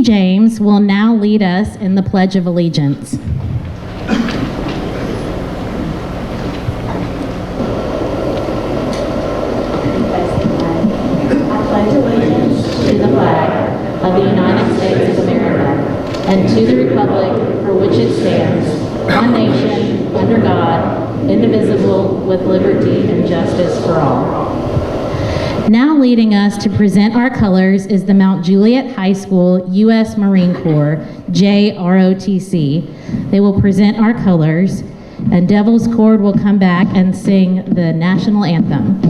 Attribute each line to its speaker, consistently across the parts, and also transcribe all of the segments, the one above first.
Speaker 1: James will now lead us in the Pledge of Allegiance.
Speaker 2: To the flag of the United States of America and to the republic for which it stands, one nation, under God, indivisible, with liberty and justice for all.
Speaker 1: Now leading us to present our colors is the Mount Juliet High School U.S. Marine Corps, JROTC. They will present our colors, and Devil's Chord will come back and sing the national anthem.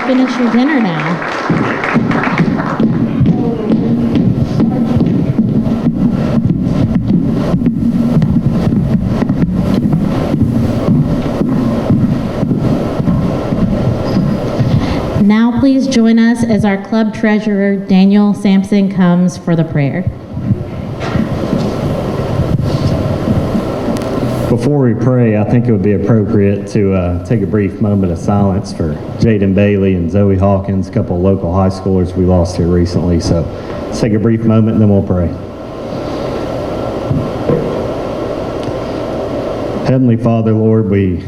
Speaker 1: Finish your dinner now. Now please join us as our club treasurer, Daniel Sampson, comes for the prayer.
Speaker 3: Before we pray, I think it would be appropriate to take a brief moment of silence for Jaden Bailey and Zoe Hawkins, a couple of local high schoolers we lost here recently. So let's take a brief moment and then we'll pray. Heavenly Father, Lord, we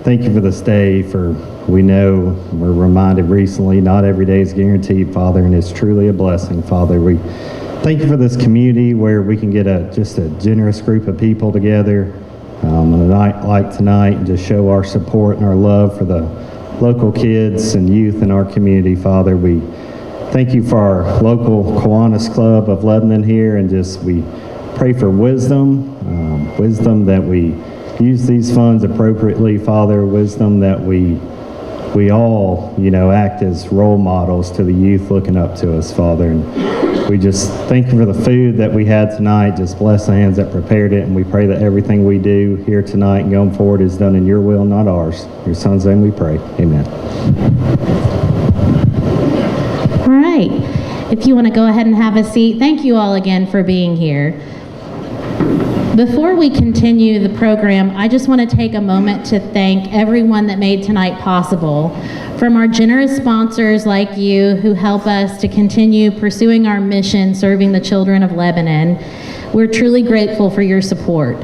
Speaker 3: thank you for this day, for we know, we're reminded recently, not every day is guaranteed, Father, and it's truly a blessing, Father. We thank you for this community where we can get just a generous group of people together on a night like tonight and just show our support and our love for the local kids and youth in our community, Father. We thank you for our local Kiwanis Club of Lebanon here, and just we pray for wisdom, wisdom that we use these funds appropriately, Father, wisdom that we all, act as role models to the youth looking up to us, Father. And we just thank you for the food that we had tonight. Just bless the hands that prepared it, and we pray that everything we do here tonight and going forward is done in your will, not ours. In your Son's name we pray. Amen.
Speaker 1: All right. If you want to go ahead and have a seat, thank you all again for being here. Before we continue the program, I just want to take a moment to thank everyone that made tonight possible. From our generous sponsors like you who help us to continue pursuing our mission, serving the children of Lebanon, we're truly grateful for your support.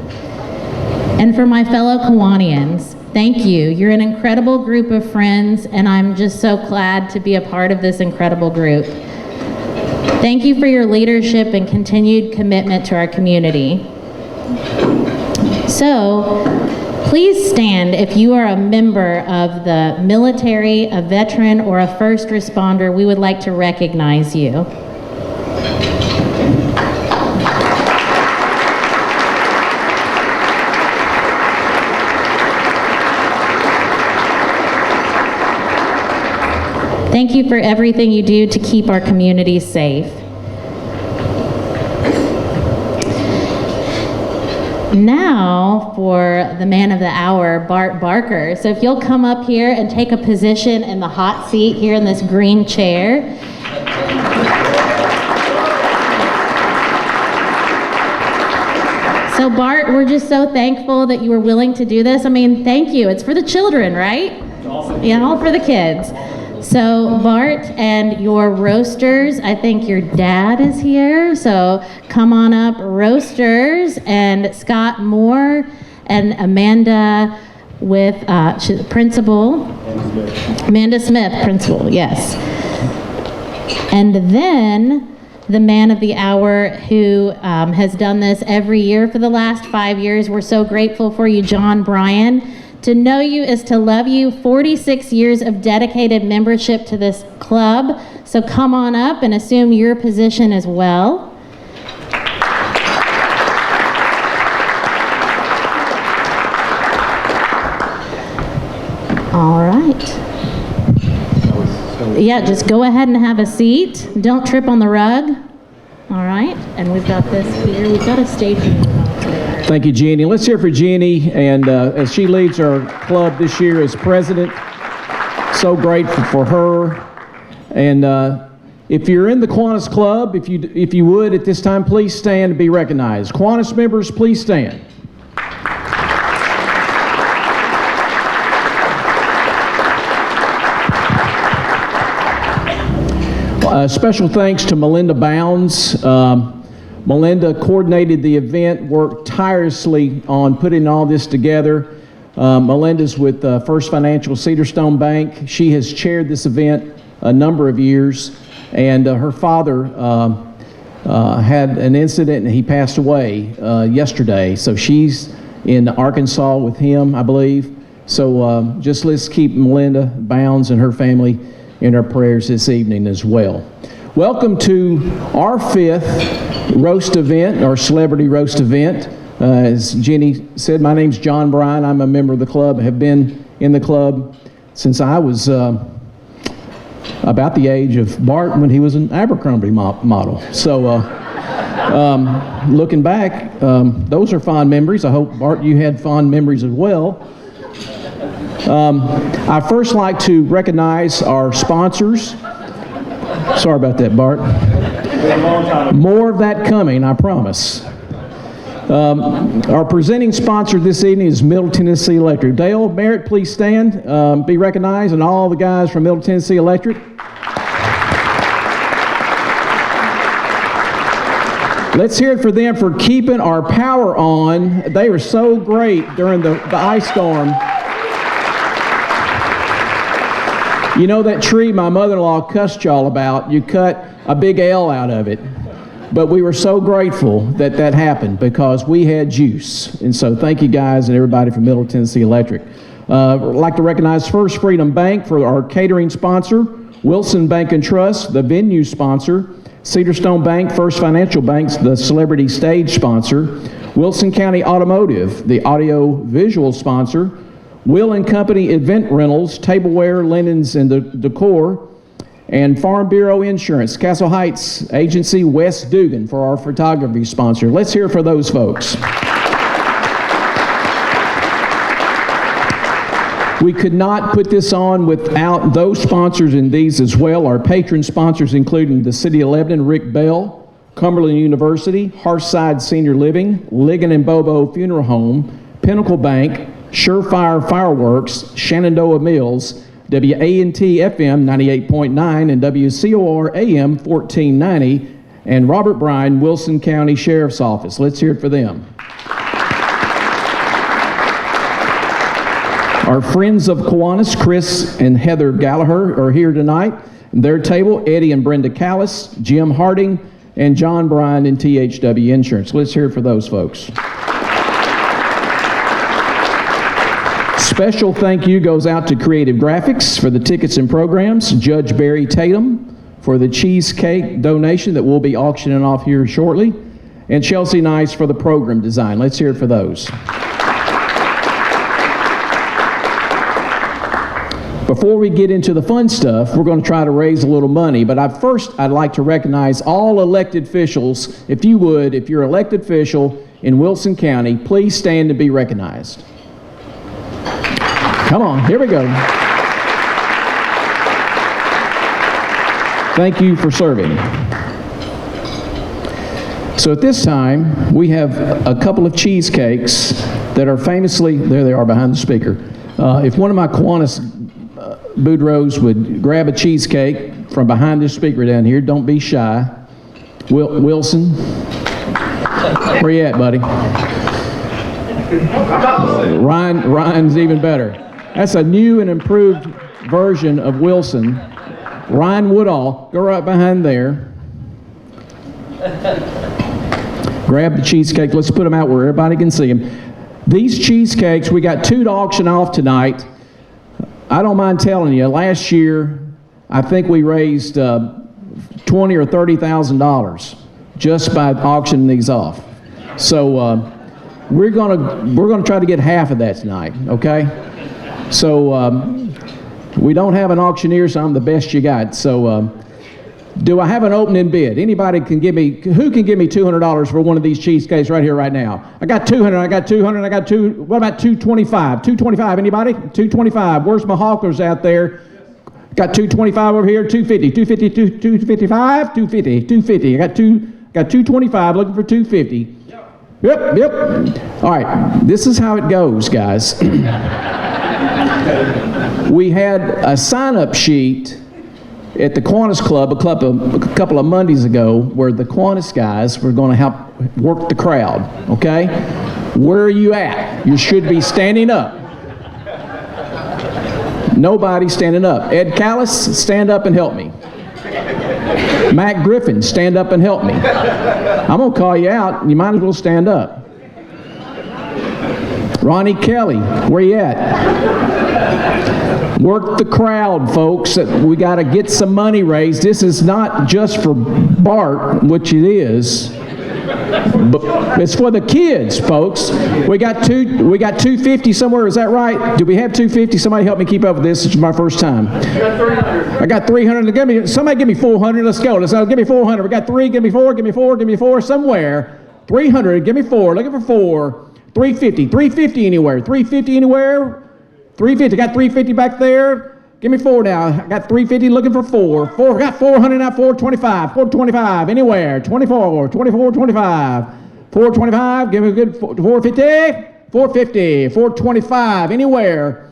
Speaker 1: And for my fellow Kiwanians, thank you. You're an incredible group of friends, and I'm just so glad to be a part of this incredible group. Thank you for your leadership and continued commitment to our community. So, please stand if you are a member of the military, a veteran, or a first responder. We would like to recognize you. Thank you for everything you do to keep our communities safe. Now for the man of the hour, Bart Barker. So if you'll come up here and take a position in the hot seat here in this green chair. So Bart, we're just so thankful that you were willing to do this. I mean, thank you. It's for the children, right? Yeah, all for the kids. So Bart and your roasters, I think your dad is here. So come on up, roasters, and Scott Moore and Amanda with principal. Amanda Smith, principal, yes. And then the man of the hour who has done this every year for the last 5 years. We're so grateful for you, John Bryan. To know you is to love you. 46 years of dedicated membership to this club. So come on up and assume your position as well. All right. Yeah, just go ahead and have a seat. Don't trip on the rug. All right, and we've got this here. We've got a stage.
Speaker 4: Thank you, Jeannie. Let's hear for Jeannie, and as she leads our club this year as president, so grateful for her. And if you're in the Kiwanis Club, if you would at this time, please stand and be recognized. Kiwanis members, please stand. Special thanks to Melinda Bounds. Melinda coordinated the event, worked tirelessly on putting all this together. Melinda's with First Financial Cedarstone Bank. She has chaired this event a number of years, and her father had an incident and he passed away yesterday. So she's in Arkansas with him, I believe. So just let's keep Melinda Bounds and her family in our prayers this evening as well. Welcome to our 5th roast event, our celebrity roast event. As Jenny said, my name's John Bryan. I'm a member of the club. I have been in the club since I was about the age of Bart when he was an Abercrombie model. So looking back, those are fond memories. I hope, Bart, you had fond memories as well. I first like to recognize our sponsors. Sorry about that, Bart. More of that coming, I promise. Our presenting sponsor this evening is Middle Tennessee Electric. Dale Merritt, please stand, be recognized, and all the guys from Middle Tennessee Electric. Let's hear it for them for keeping our power on. They were so great during the ice storm. You know that tree my mother-in-law cussed y'all about? You cut a big L out of it. But we were so grateful that that happened because we had juice. And so thank you guys and everybody from Middle Tennessee Electric. I'd like to recognize First Freedom Bank for our catering sponsor, Wilson Bank and Trust, the venue sponsor, Cedarstone Bank, First Financial Bank, the celebrity stage sponsor, Wilson County Automotive, the audio visual sponsor, Will & Company Event Rentals, Tableware, Linens, and the Decor, and Farm Bureau Insurance, Castle Heights Agency, West Dugan for our photography sponsor. Let's hear for those folks. We could not put this on without those sponsors and these as well. Our patron sponsors including the City of Lebanon, Rick Bell, Cumberland University, Hearthside Senior Living, Ligon and Bobo Funeral Home, Pinnacle Bank, Surefire Fireworks, Shenandoah Mills, WANT FM 98.9 and WCOR AM 1490, and Robert Bryan, Wilson County Sheriff's Office. Let's hear it for them. Our friends of Kiwanis, Chris and Heather Gallagher, are here tonight. At their table, Eddie and Brenda Callis, Jim Harding, and John Bryan and THW Insurance. Let's hear it for those folks. Special thank you goes out to Creative Graphics for the tickets and programs, Judge Barry Tatum for the cheesecake donation that we'll be auctioning off here shortly, and Chelsea Nice for the program design. Let's hear it for those. before we get into the fun stuff, we're going to try to raise a little money. But I'd like to recognize all elected officials. If you would, if you're an elected official in Wilson County, please stand and be recognized. Come on, here we go. Thank you for serving. So at this time, we have a couple of cheesecakes that are famously, there they are behind the speaker. If one of my Kiwanis Boudreaux would grab a cheesecake from behind this speaker down here, don't be shy. Wilson, where you at, buddy? Ryan's even better. That's a new and improved version of Wilson. Ryan Woodall, go right behind there. Grab the cheesecake. Let's put them out where everybody can see them. These cheesecakes, we got 2 to auction off tonight. I don't mind telling you, last year, I think we raised $20,000 or $30,000 just by auctioning these off. So we're gonna try to get half of that tonight, okay? So we don't have an auctioneer, so I'm the best you got. So do I have an opening bid? Anybody can give me, who can give me $200 for one of these cheesecakes right here, right now? I got 200, I got 200, I got two, what about 225? 225, anybody? 225, where's my hawkers out there? Got 225 over here, 250, 250, 255, 250, 250. I got 225, looking for 250. Yep. All right, this is how it goes, guys. We had a sign-up sheet at the Kiwanis Club a couple of Mondays ago where the Kiwanis guys were going to help work the crowd, okay? Where are you at? You should be standing up. Nobody's standing up. Ed Callis, stand up and help me. Matt Griffin, stand up and help me. I'm going to call you out, and you might as well stand up. Ronnie Kelly, where you at? Work the crowd, folks. We got to get some money raised. This is not just for Bart, which it is, but it's for the kids, folks. We got 250 somewhere. Is that right? Do we have 250? Somebody help me keep up with this. It's my first time. I got 300. Somebody give me 400. Let's go. Give me 400. We got 3. Give me 4. Give me 4. Give me 4 somewhere. 300. Give me 4. Looking for 4. 350. 350 anywhere. 350 anywhere. 350. Got 350 back there. Give me 4 now. I got 350 looking for 4. 4. Got 400 now. 425. 425 anywhere. 24. 24. 25. 425. Give me a good 450. 450. 425 anywhere.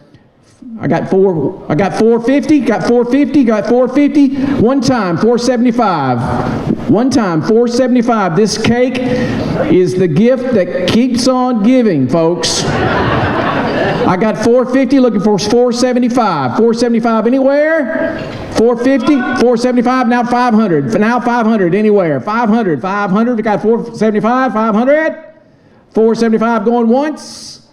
Speaker 4: I got 450. Got 450. Got 450. One time 475. One time 475. This cake is the gift that keeps on giving, folks. I got 450, looking for 475. 475 anywhere? 450, 475, now 500. Now 500 anywhere. 500, 500, we got 475, 500. 475 going once.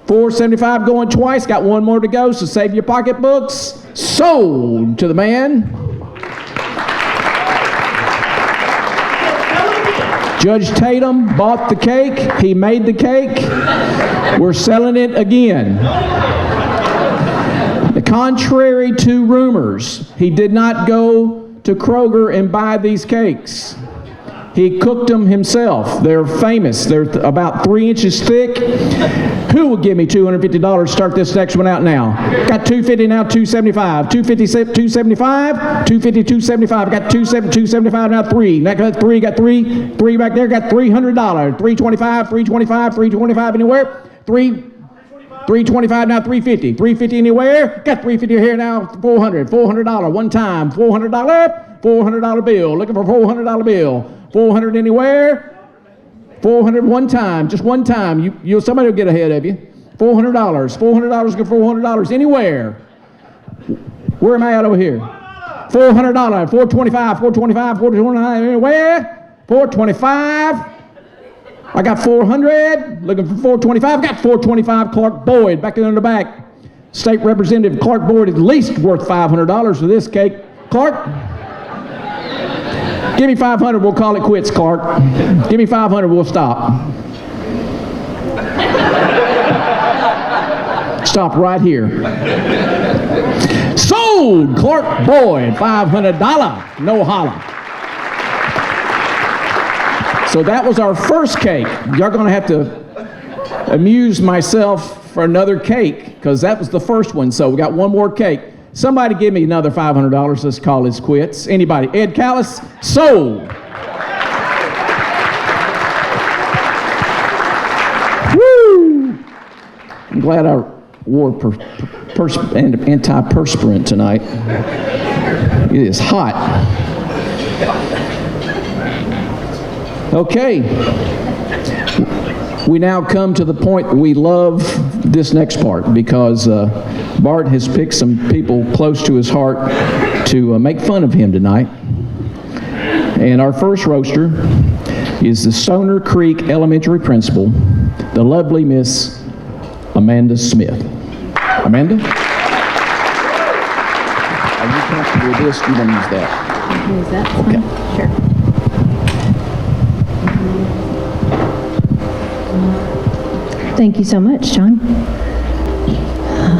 Speaker 4: 475 going twice. Got one more to go, so save your pocketbooks. Sold to the man. Judge Tatum bought the cake. He made the cake. We're selling it again. Contrary to rumors, he did not go to Kroger and buy these cakes. He cooked them himself. They're famous. They're about 3 inches thick. Who will give me $250 to start this next one out now? Got 250 now, 275. 250, 275. 250, 275. Got 275 now, 3. Now got 3. Got 3. 3 back there. Got $300. 325. 325. 325 anywhere. 325 now, 350. 350 anywhere. Got 350 here now. 400. $400. One time. $400. $400 bill. Looking for $400 bill. 400 anywhere. 400 one time. Just one time. Somebody will get ahead of you. $400. $400. Get $400 anywhere. Where am I at over here? $400. 425. 425. 425 anywhere. 425. I got 400, looking for 425. Got 425. Clark Boyd back there in the back. State Representative Clark Boyd, at least worth $500 for this cake. Clark, give me 500. We'll call it quits, Clark. Give me 500. We'll stop. Stop right here. sold. Clark Boyd, $500. No holla. So that was our first cake. You're going to have to amuse myself for another cake because that was the first one. So we got one more cake. Somebody give me another $500. Let's call this quits. Anybody? Ed Callis, sold. Woo! I'm glad I wore antiperspirant tonight. It is hot. Okay. We now come to the point we love this next part because Bart has picked some people close to his heart to make fun of him tonight. And our first roaster is the Stoner Creek Elementary Principal, the lovely Miss Amanda Smith. Amanda? Are you comfortable with this? You don't use that.
Speaker 1: Use that?
Speaker 4: Okay.
Speaker 1: Sure.
Speaker 5: Thank you so much, John.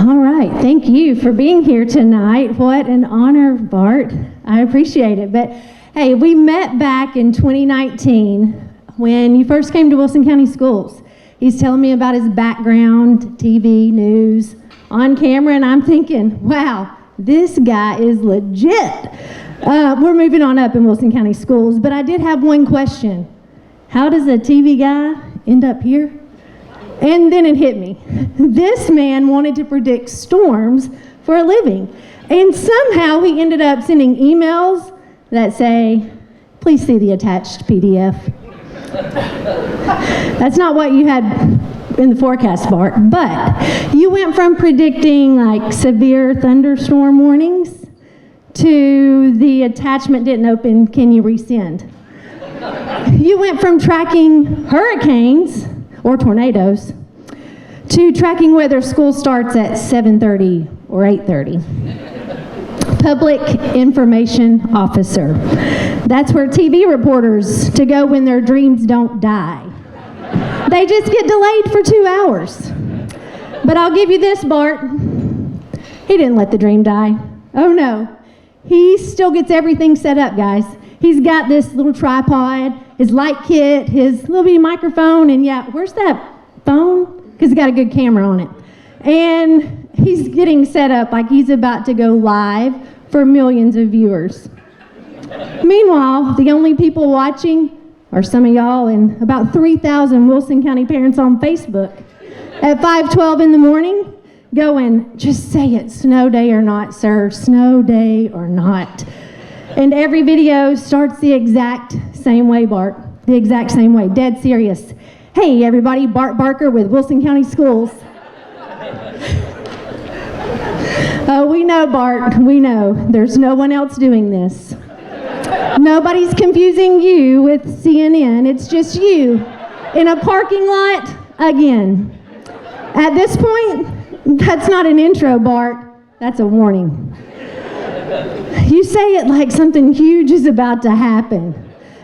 Speaker 5: All right, thank you for being here tonight. What an honor, Bart. I appreciate it. But hey, we met back in 2019 when you first came to Wilson County Schools. He's telling me about his background, TV, news, on camera, and I'm thinking, wow, this guy is legit. We're moving on up in Wilson County Schools, but I did have one question. How does a TV guy end up here? And then it hit me. This man wanted to predict storms for a living. And somehow he ended up sending emails that say, please see the attached PDF. That's not what you had in the forecast, Bart. But you went from predicting like severe thunderstorm warnings to the attachment didn't open, can you resend? You went from tracking hurricanes or tornadoes, to tracking whether school starts at 7:30 or 8:30. Public Information Officer. That's where TV reporters to go when their dreams don't die. They just get delayed for 2 hours. But I'll give you this, Bart. He didn't let the dream die. Oh no. He still gets everything set up, guys. He's got this little tripod, his light kit, his little bitty microphone, and yeah, where's that phone? Because he's got a good camera on it. And he's getting set up like he's about to go live for millions of viewers. Meanwhile, the only people watching are some of y'all and about 3,000 Wilson County parents on Facebook at 5:12 in the morning going, just say it, snow day or not, sir, snow day or not. And every video starts the exact same way, Bart. The exact same way, dead serious. Hey everybody, Bart Barker with Wilson County Schools. Oh, we know, Bart, we know. There's no one else doing this. Nobody's confusing you with CNN. It's just you in a parking lot again. At this point, that's not an intro, Bart. That's a warning. You say it like something huge is about to happen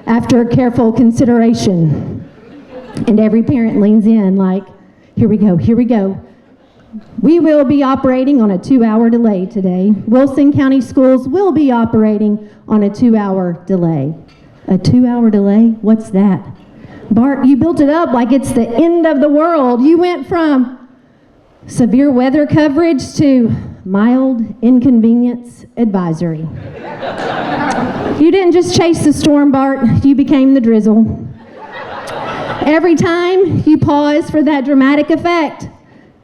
Speaker 5: after careful consideration. And every parent leans in like, here we go, here we go. We will be operating on a 2-hour delay today. Wilson County Schools will be operating on a 2-hour delay. A 2-hour delay? What's that? Bart, you built it up like it's the end of the world. You went from severe weather coverage to mild inconvenience advisory. You didn't just chase the storm, Bart, you became the drizzle. Every time you pause for that dramatic effect,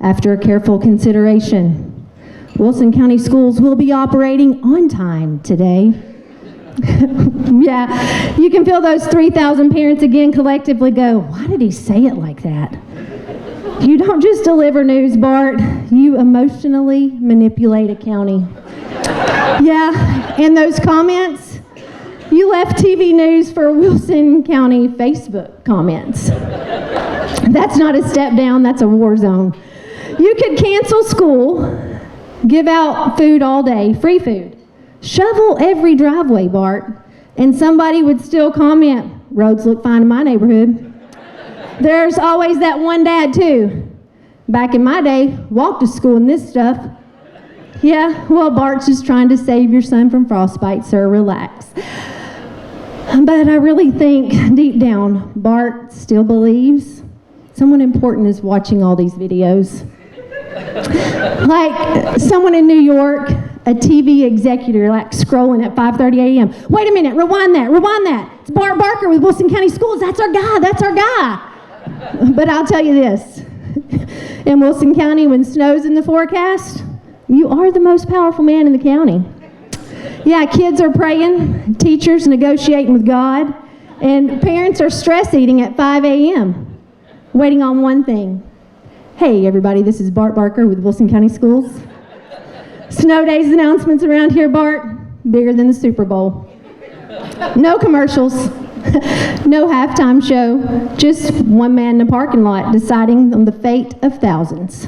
Speaker 5: after careful consideration, Wilson County Schools will be operating on time today. Yeah, you can feel those 3,000 parents again collectively go, why did he say it like that? You don't just deliver news, Bart. You emotionally manipulate a county. Yeah, and those comments, you left TV news for Wilson County Facebook comments. That's not a step down, that's a war zone. You could cancel school, give out food all day, free food, shovel every driveway, Bart, and somebody would still comment, roads look fine in my neighborhood. There's always that one dad too. Back in my day, walked to school and this stuff. Yeah, well, Bart's just trying to save your son from frostbite, sir. Relax. But I really think deep down, Bart still believes someone important is watching all these videos. Like someone in New York, a TV executive, like scrolling at 5:30 a.m. Wait a minute, rewind that. It's Bart Barker with Wilson County Schools. That's our guy. But I'll tell you this, in Wilson County, when snow's in the forecast, you are the most powerful man in the county. Yeah, kids are praying, teachers negotiating with God, and parents are stress eating at 5 a.m., waiting on one thing. Hey, everybody, this is Bart Barker with Wilson County Schools. Snow days announcements around here, Bart, bigger than the Super Bowl. No commercials, no halftime show, just one man in the parking lot deciding on the fate of thousands.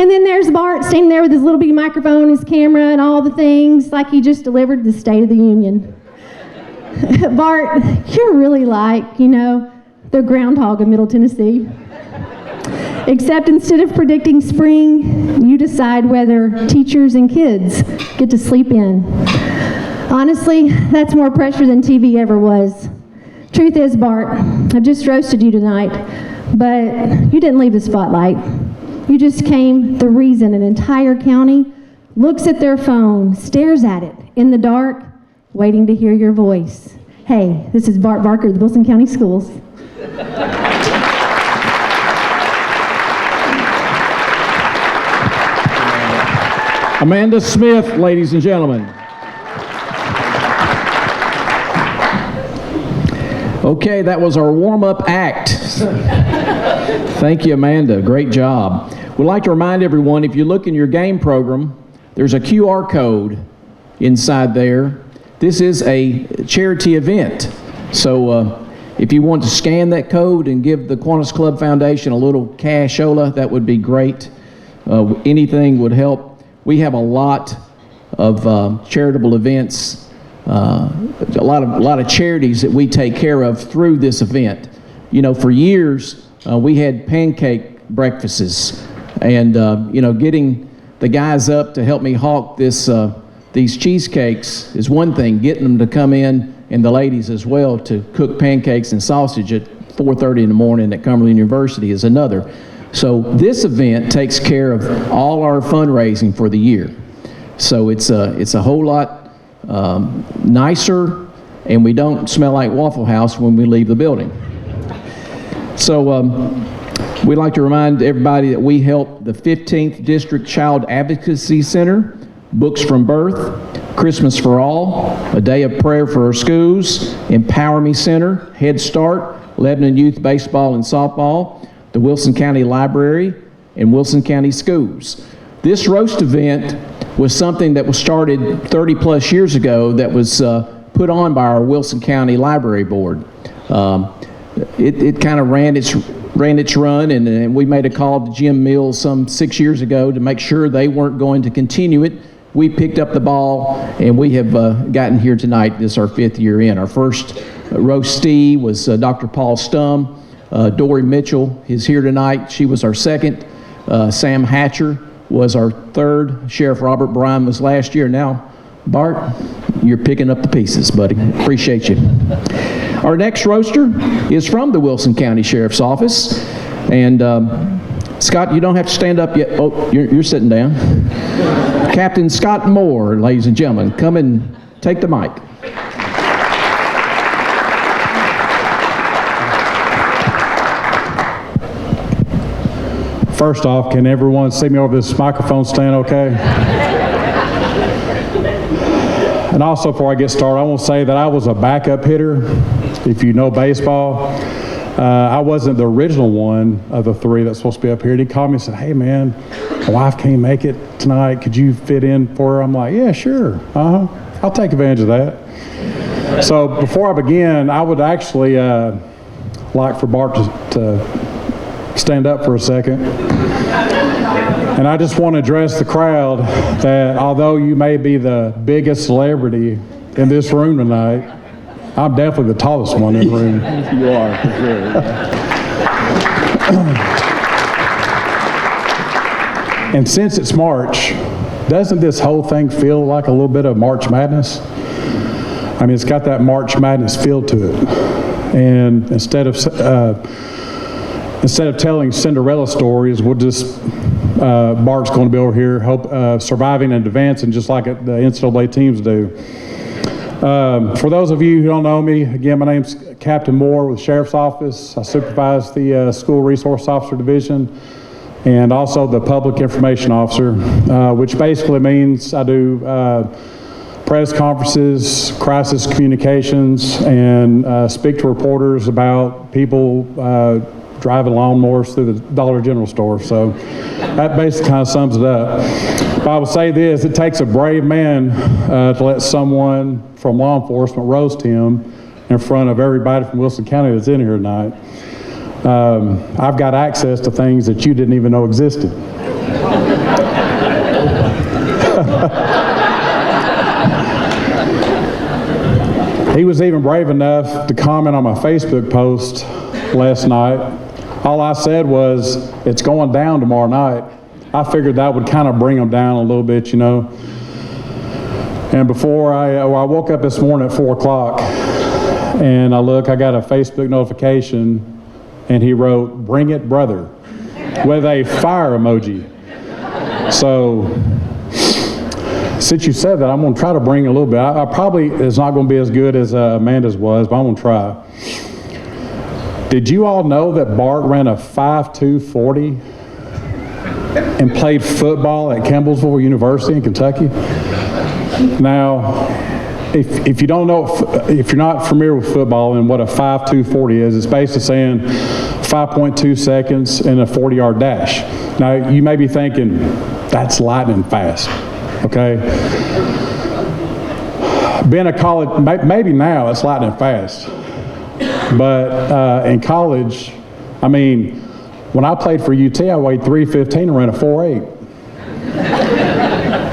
Speaker 5: And then there's Bart standing there with his little bitty microphone, his camera, and all the things like he just delivered the State of the Union. Bart, you're really like, the groundhog of Middle Tennessee. Except instead of predicting spring, you decide whether teachers and kids get to sleep in. Honestly, that's more pressure than TV ever was. Truth is, Bart, I've just roasted you tonight, but you didn't leave the spotlight. You just came the reason an entire county looks at their phone, stares at it in the dark, waiting to hear your voice. Hey, this is Bart Barker of the Wilson County Schools.
Speaker 4: Amanda Smith, ladies and gentlemen. Okay, that was our warm-up act. Thank you, Amanda. Great job. We'd like to remind everyone, if you look in your game program, there's a QR code inside there. This is a charity event. So if you want to scan that code and give the Kiwanis Club Foundation a little cashola, that would be great. Anything would help. We have a lot of charitable events, a lot of charities that we take care of through this event. For years, we had pancake breakfasts, and getting the guys up to help me hawk these cheesecakes is one thing. Getting them to come in, and the ladies as well, to cook pancakes and sausage at 4:30 in the morning at Cumberland University is another. So this event takes care of all our fundraising for the year. So it's a whole lot nicer, and we don't smell like Waffle House when we leave the building. So we'd like to remind everybody that we help the 15th District Child Advocacy Center, Books from Birth, Christmas for All, A Day of Prayer for Our Schools, Empower Me Center, Head Start, Lebanon Youth Baseball and Softball, the Wilson County Library, and Wilson County Schools. This roast event was something that was started 30 plus years ago that was put on by our Wilson County Library Board. It kind of ran its run, and we made a call to Jim Mills some 6 years ago to make sure they weren't going to continue it. We picked up the ball, and we have gotten here tonight. This is our 5th year in. Our first roastee was Dr. Paul Stum. Dory Mitchell is here tonight. She was our second. Sam Hatcher was our third. Sheriff Robert Bryan was last year. Now, Bart, you're picking up the pieces, buddy. Appreciate you. Our next roaster is from the Wilson County Sheriff's Office. And Scott, you don't have to stand up yet. Oh, you're sitting down. Captain Scott Moore, ladies and gentlemen, come and take the mic.
Speaker 6: First off, can everyone see me over this microphone stand okay? And also, before I get started, I want to say that I was a backup hitter. If you know baseball, I wasn't the original one of the three that's supposed to be up here. And he called me and said, hey man, my wife can't make it tonight. Could you fit in for her? I'm like, yeah, sure. I'll take advantage of that. So before I begin, I would actually like for Bart to stand up for a second. And I just want to address the crowd that although you may be the biggest celebrity in this room tonight, I'm definitely the tallest one in the room.
Speaker 4: You are, for sure.
Speaker 6: And since it's March, doesn't this whole thing feel like a little bit of March Madness? I mean, it's got that March Madness feel to it. And instead of telling Cinderella stories, we'll just, Bart's going to be over here surviving and advancing just like the NCAA teams do. For those of you who don't know me, again, my name's Captain Moore with the Sheriff's Office. I supervise the School Resource Officer Division and also the Public Information Officer, which basically means I do press conferences, crisis communications, and speak to reporters about people driving lawnmowers through the Dollar General store. So that basically kind of sums it up. But I would say this, it takes a brave man to let someone from law enforcement roast him in front of everybody from Wilson County that's in here tonight. I've got access to things that you didn't even know existed. He was even brave enough to comment on my Facebook post last night. All I said was, it's going down tomorrow night. I figured that would kind of bring him down a little bit, you know. And before I woke up this morning at 4 o'clock, and I got a Facebook notification, and he wrote, "Bring it, brother," with a fire emoji. So, since you said that, I'm going to try to bring a little bit. I probably is not going to be as good as Amanda's was, but I'm going to try. Did you all know that Bart ran a 5.2 40 and played football at Campbellsville University in Kentucky? Now, if you don't know, if you're not familiar with football and what a 5.2 40 is, it's basically saying 5.2 seconds in a 40-yard dash. Now, you may be thinking, that's lightning fast. Okay? Being a college, maybe now it's lightning fast. But in college, I mean, when I played for UT, I weighed 315 and ran a 4.8.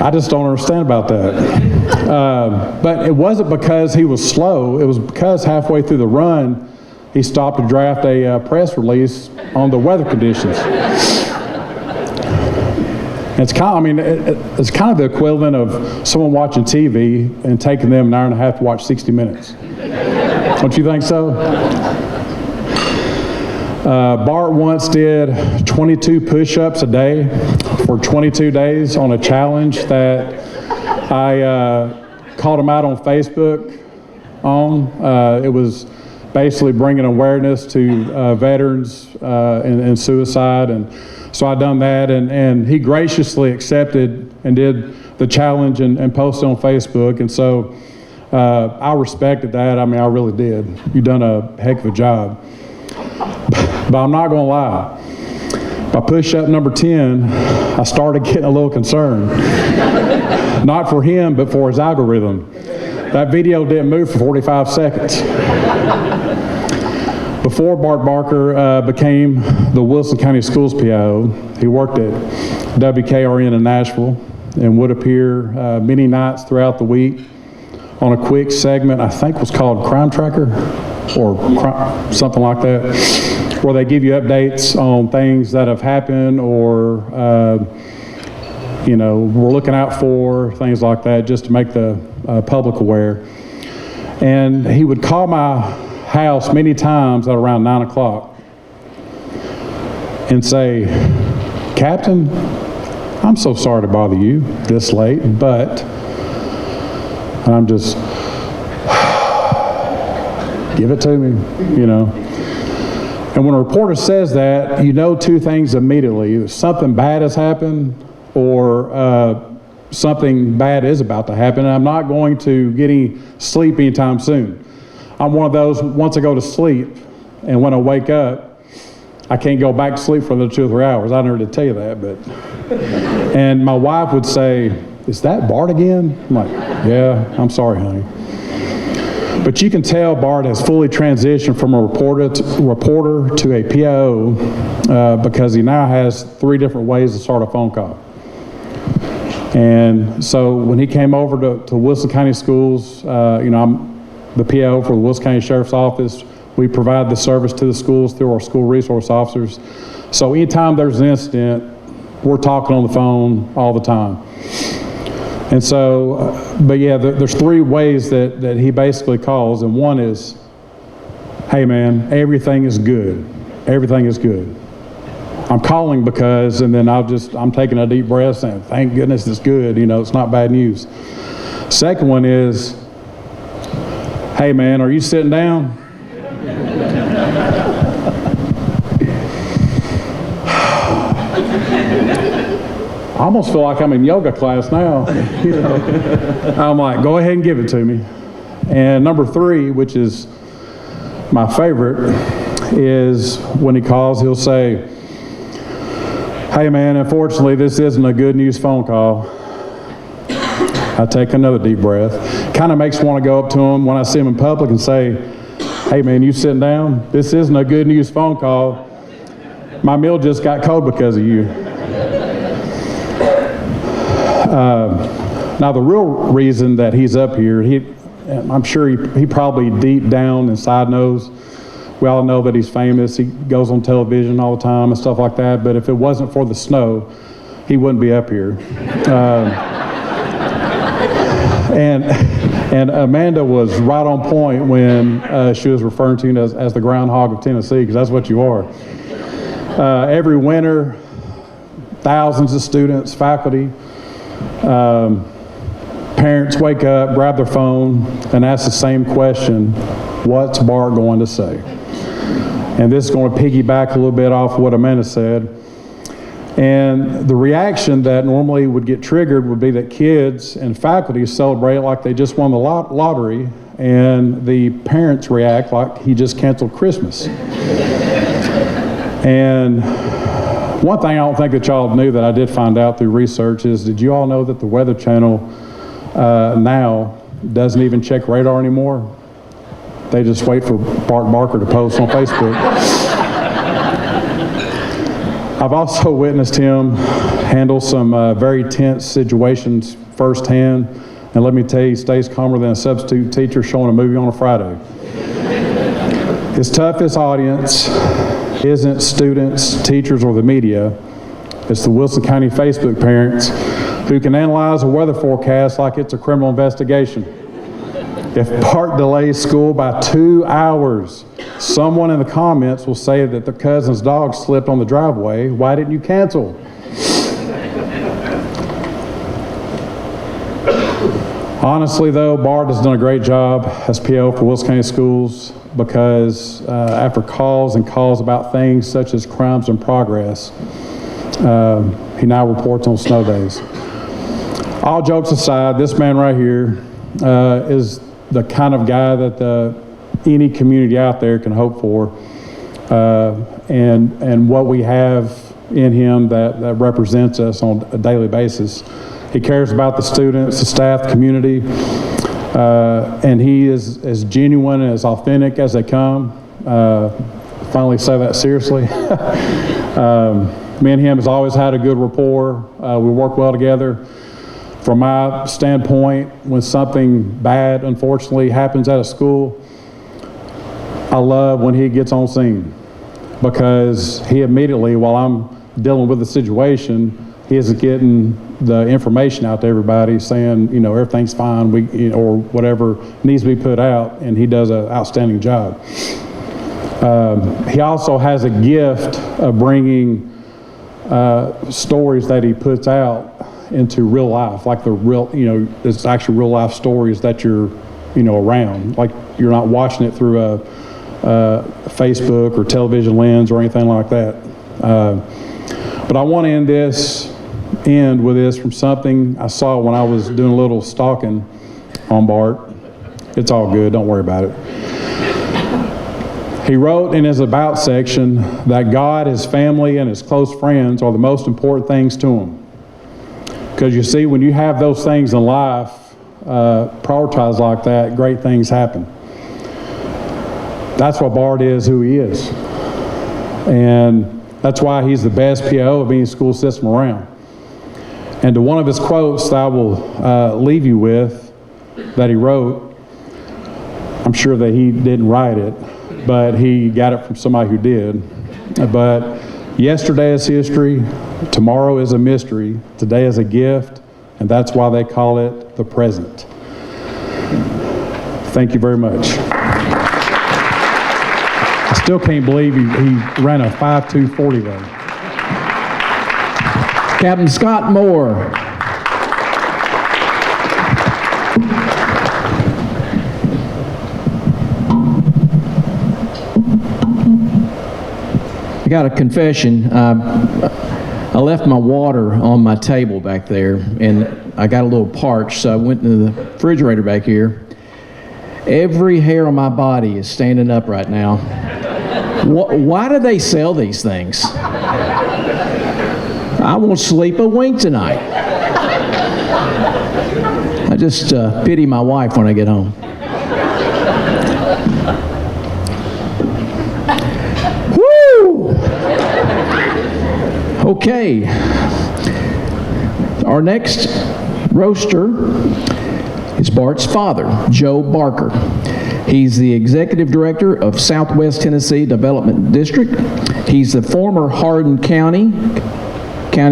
Speaker 6: I just don't understand about that. But it wasn't because he was slow. It was because halfway through the run, he stopped to draft a press release on the weather conditions. It's kind of, it's kind of the equivalent of someone watching TV and taking them an hour and a half to watch 60 Minutes. Don't you think so? Bart once did 22 push-ups a day for 22 days on a challenge that I called him out on Facebook on. It was basically bringing awareness to veterans and suicide, and so I done that, and he graciously accepted and did the challenge and posted on Facebook, and so I respected that. I mean, I really did. You done a heck of a job. But I'm not gonna lie. By push-up number 10, I started getting a little concerned. Not for him, but for his algorithm. That video didn't move for 45 seconds. Before Bart Barker became the Wilson County Schools PIO, he worked at WKRN in Nashville and would appear many nights throughout the week on a quick segment, I think was called Crime Tracker, or something like that, where they give you updates on things that have happened or, you know, we're looking out for, things like that, just to make the public aware. And he would call my house many times at around 9 o'clock and say, "Captain, I'm so sorry to bother you this late, but," and I'm just, "Give it to me," you know. And when a reporter says that, you know two things immediately. Either something bad has happened or something bad is about to happen, and I'm not going to get any sleep anytime soon. I'm one of those, once I go to sleep, and when I wake up, I can't go back to sleep for another 2 or 3 hours. I never did tell you that, but. And my wife would say, "Is that Bart again?" I'm like, "Yeah, I'm sorry, honey." But you can tell Bart has fully transitioned from a reporter to a PIO because he now has 3 different ways to start a phone call. And so when he came over to Wilson County Schools, you know, I'm the PIO for the Wilson County Sheriff's Office. We provide the service to the schools through our school resource officers. So anytime there's an incident, we're talking on the phone all the time. And so, but yeah, there's three ways that he basically calls, and one is, hey man, everything is good. Everything is good. I'm calling because, and then I'm taking a deep breath saying, thank goodness it's good, it's not bad news. Second one is, hey man, are you sitting down? I almost feel like I'm in yoga class now. I'm like, go ahead and give it to me. And number three, which is my favorite, is when he calls, he'll say, hey man, unfortunately this isn't a good news phone call. I take another deep breath. Kind of makes me want to go up to him when I see him in public and say, hey man, you sitting down? This isn't a good news phone call. My meal just got cold because of you. Now the real reason that he's up here, I'm sure he probably deep down inside knows. We all know that he's famous. He goes on television all the time and stuff like that. But if it wasn't for the snow, he wouldn't be up here. And Amanda was right on point when she was referring to you as the groundhog of Tennessee, because that's what you are. Every winter, thousands of students, faculty, parents wake up, grab their phone, and ask the same question: what's Bart going to say? And this is going to piggyback a little bit off what Amanda said. And the reaction that normally would get triggered would be that kids and faculty celebrate like they just won the lottery, and the parents react like he just canceled Christmas. And one thing I don't think that y'all knew that I did find out through research is, did you all know that the Weather Channel now doesn't even check radar anymore? They just wait for Bart Barker to post on Facebook. I've also witnessed him handle some very tense situations firsthand, and let me tell you, he stays calmer than a substitute teacher showing a movie on a Friday. His toughest audience isn't students, teachers, or the media. It's the Wilson County Facebook parents who can analyze a weather forecast like it's a criminal investigation. If Bart delays school by 2 hours, someone in the comments will say that their cousin's dog slipped on the driveway. Why didn't you cancel? Honestly, though, Bart has done a great job as PO for Wilson County Schools, because after calls and calls about things such as crimes in progress, he now reports on snow days. All jokes aside, this man right here is the kind of guy that any community out there can hope for, and what we have in him that represents us on a daily basis. He cares about the students, the staff, community, and he is as genuine and as authentic as they come. Finally say that seriously. Me and him has always had a good rapport. We work well together. From my standpoint, when something bad, unfortunately, happens at a school, I love when he gets on scene, because he immediately, while I'm dealing with the situation, he is getting the information out to everybody saying, everything's fine, or whatever needs to be put out, and he does an outstanding job. He also has a gift of bringing stories that he puts out into real life, like the real, it's actually real life stories that you're, around. Like you're not watching it through a Facebook or television lens or anything like that. But I want to end with this from something I saw when I was doing a little stalking on Bart. It's all good, don't worry about it. He wrote in his about section that God, his family, and his close friends are the most important things to him. Because you see, when you have those things in life prioritized like that, great things happen. That's what Bart is, who he is. And that's why he's the best PO of any school system around. And to one of his quotes that I will leave you with, that he wrote, I'm sure that he didn't write it, but he got it from somebody who did. But yesterday is history, tomorrow is a mystery, today is a gift, and that's why they call it the present. Thank you very much. I still can't believe he ran a 5.240 though.
Speaker 4: Captain Scott Moore. I got a confession. I left my water on my table back there, and I got a little parched, so I went into the refrigerator back here. Every hair on my body is standing up right now. Why do they sell these things? I won't sleep a wink tonight. I just pity my wife when I get home. Okay, our next roaster is Bart's father, Joe Barker. He's the executive director of Southwest Tennessee Development District. He's the former Hardin County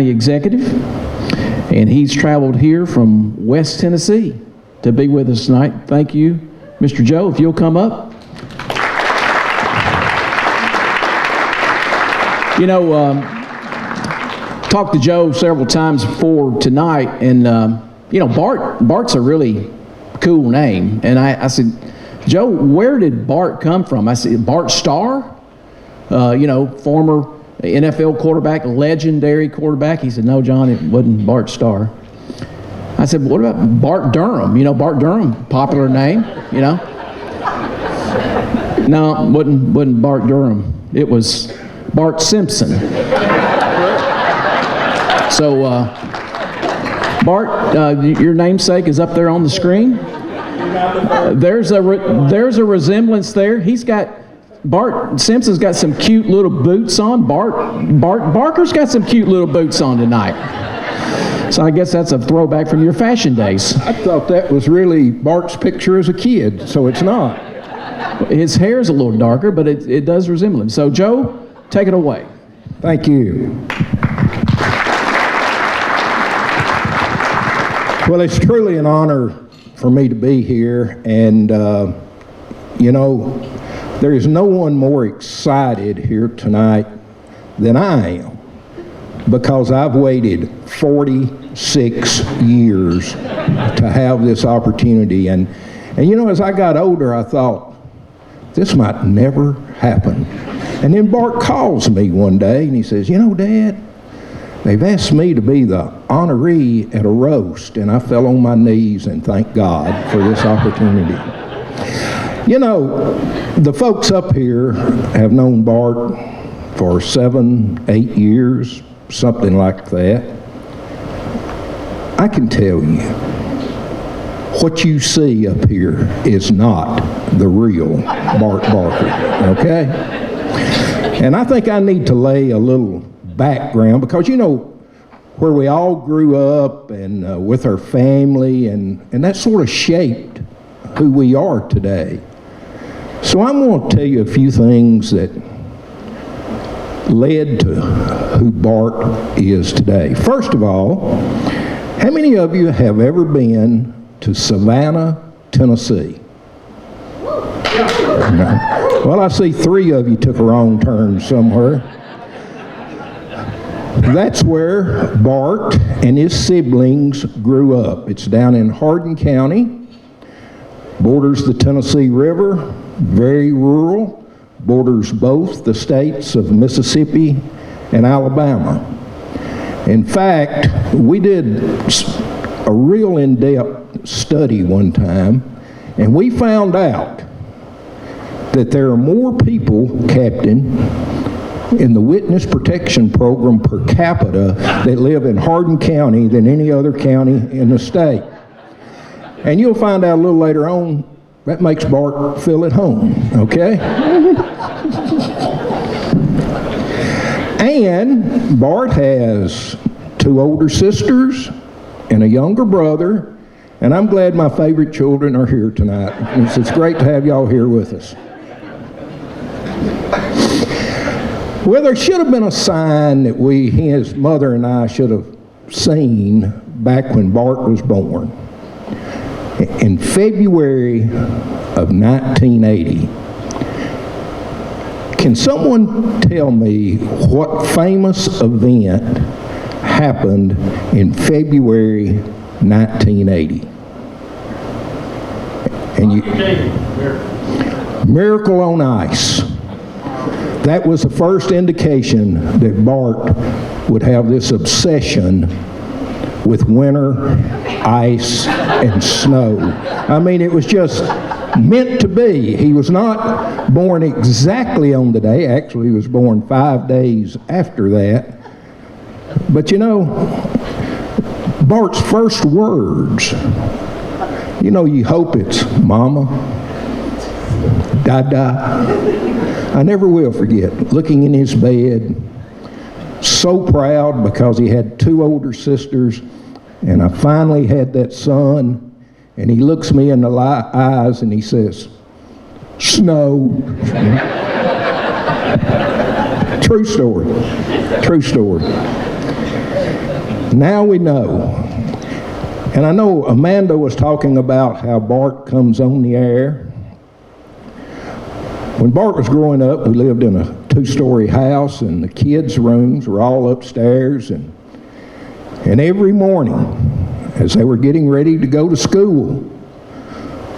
Speaker 4: executive, and he's traveled here from West Tennessee to be with us tonight. Thank you, Mr. Joe, if you'll come up. You know, talked to Joe several times before tonight, and you know, Bart's a really cool name. And I said, Joe, where did Bart come from? I said, Bart Starr, you know, former NFL quarterback, legendary quarterback. He said, no, John, it wasn't Bart Starr. I said, what about Bart Durham? You know, Bart Durham, popular name, you know. No, wasn't Bart Durham. It was Bart Simpson. So, Bart, your namesake is up there on the screen. There's a resemblance there. Bart Simpson's got some cute little boots on. Bart Barker's got some cute little boots on tonight. So I guess that's a throwback from your fashion days.
Speaker 7: I thought that was really Bart's picture as a kid, so it's not.
Speaker 4: His hair's a little darker, but it does resemble him. So, Joe, take it away.
Speaker 7: Thank you. Well, it's truly an honor for me to be here, and you know, there is no one more excited here tonight than I am, because I've waited 46 years to have this opportunity, and you know, as I got older, I thought, this might never happen. And then Bart calls me one day, and he says, you know, Dad, they've asked me to be the honoree at a roast, and I fell on my knees and thanked God for this opportunity. You know, the folks up here have known Bart for 7, 8 years, something like that. I can tell you, what you see up here is not the real Bart Barker, okay? And I think I need to lay a little background, because you know, where we all grew up and with our family, and that sort of shaped who we are today. So I'm going to tell you a few things that led to who Bart is today. First of all, how many of you have ever been to Savannah, Tennessee? Well, I see 3 of you took a wrong turn somewhere. That's where Bart and his siblings grew up. It's down in Hardin County, borders the Tennessee River, very rural, borders both the states of Mississippi and Alabama. In fact, we did a real in-depth study one time, and we found out that there are more people, Captain, in the Witness Protection Program per capita that live in Hardin County than any other county in the state. And you'll find out a little later on, that makes Bart feel at home, okay? And Bart has 2 older sisters and a younger brother, and I'm glad my favorite children are here tonight. It's great to have y'all here with us. Well, there should have been a sign that his mother and I should have seen back when Bart was born. In February of 1980. Can someone tell me what famous event happened in February 1980? And Miracle on Ice. That was the first indication that Bart would have this obsession with winter, ice, and snow. I mean, it was just meant to be. He was not born exactly on the day. Actually, he was born 5 days after that. But you know, Bart's first words, you know, you hope it's Mama, Dada. I never will forget looking in his bed, so proud because he had 2 older sisters, and I finally had that son, and he looks me in the eyes and he says, "Snow." True story. True story. Now we know. And I know Amanda was talking about how Bart comes on the air. When Bart was growing up, we lived in a 2-story house, and the kids' rooms were all upstairs, and every morning, as they were getting ready to go to school,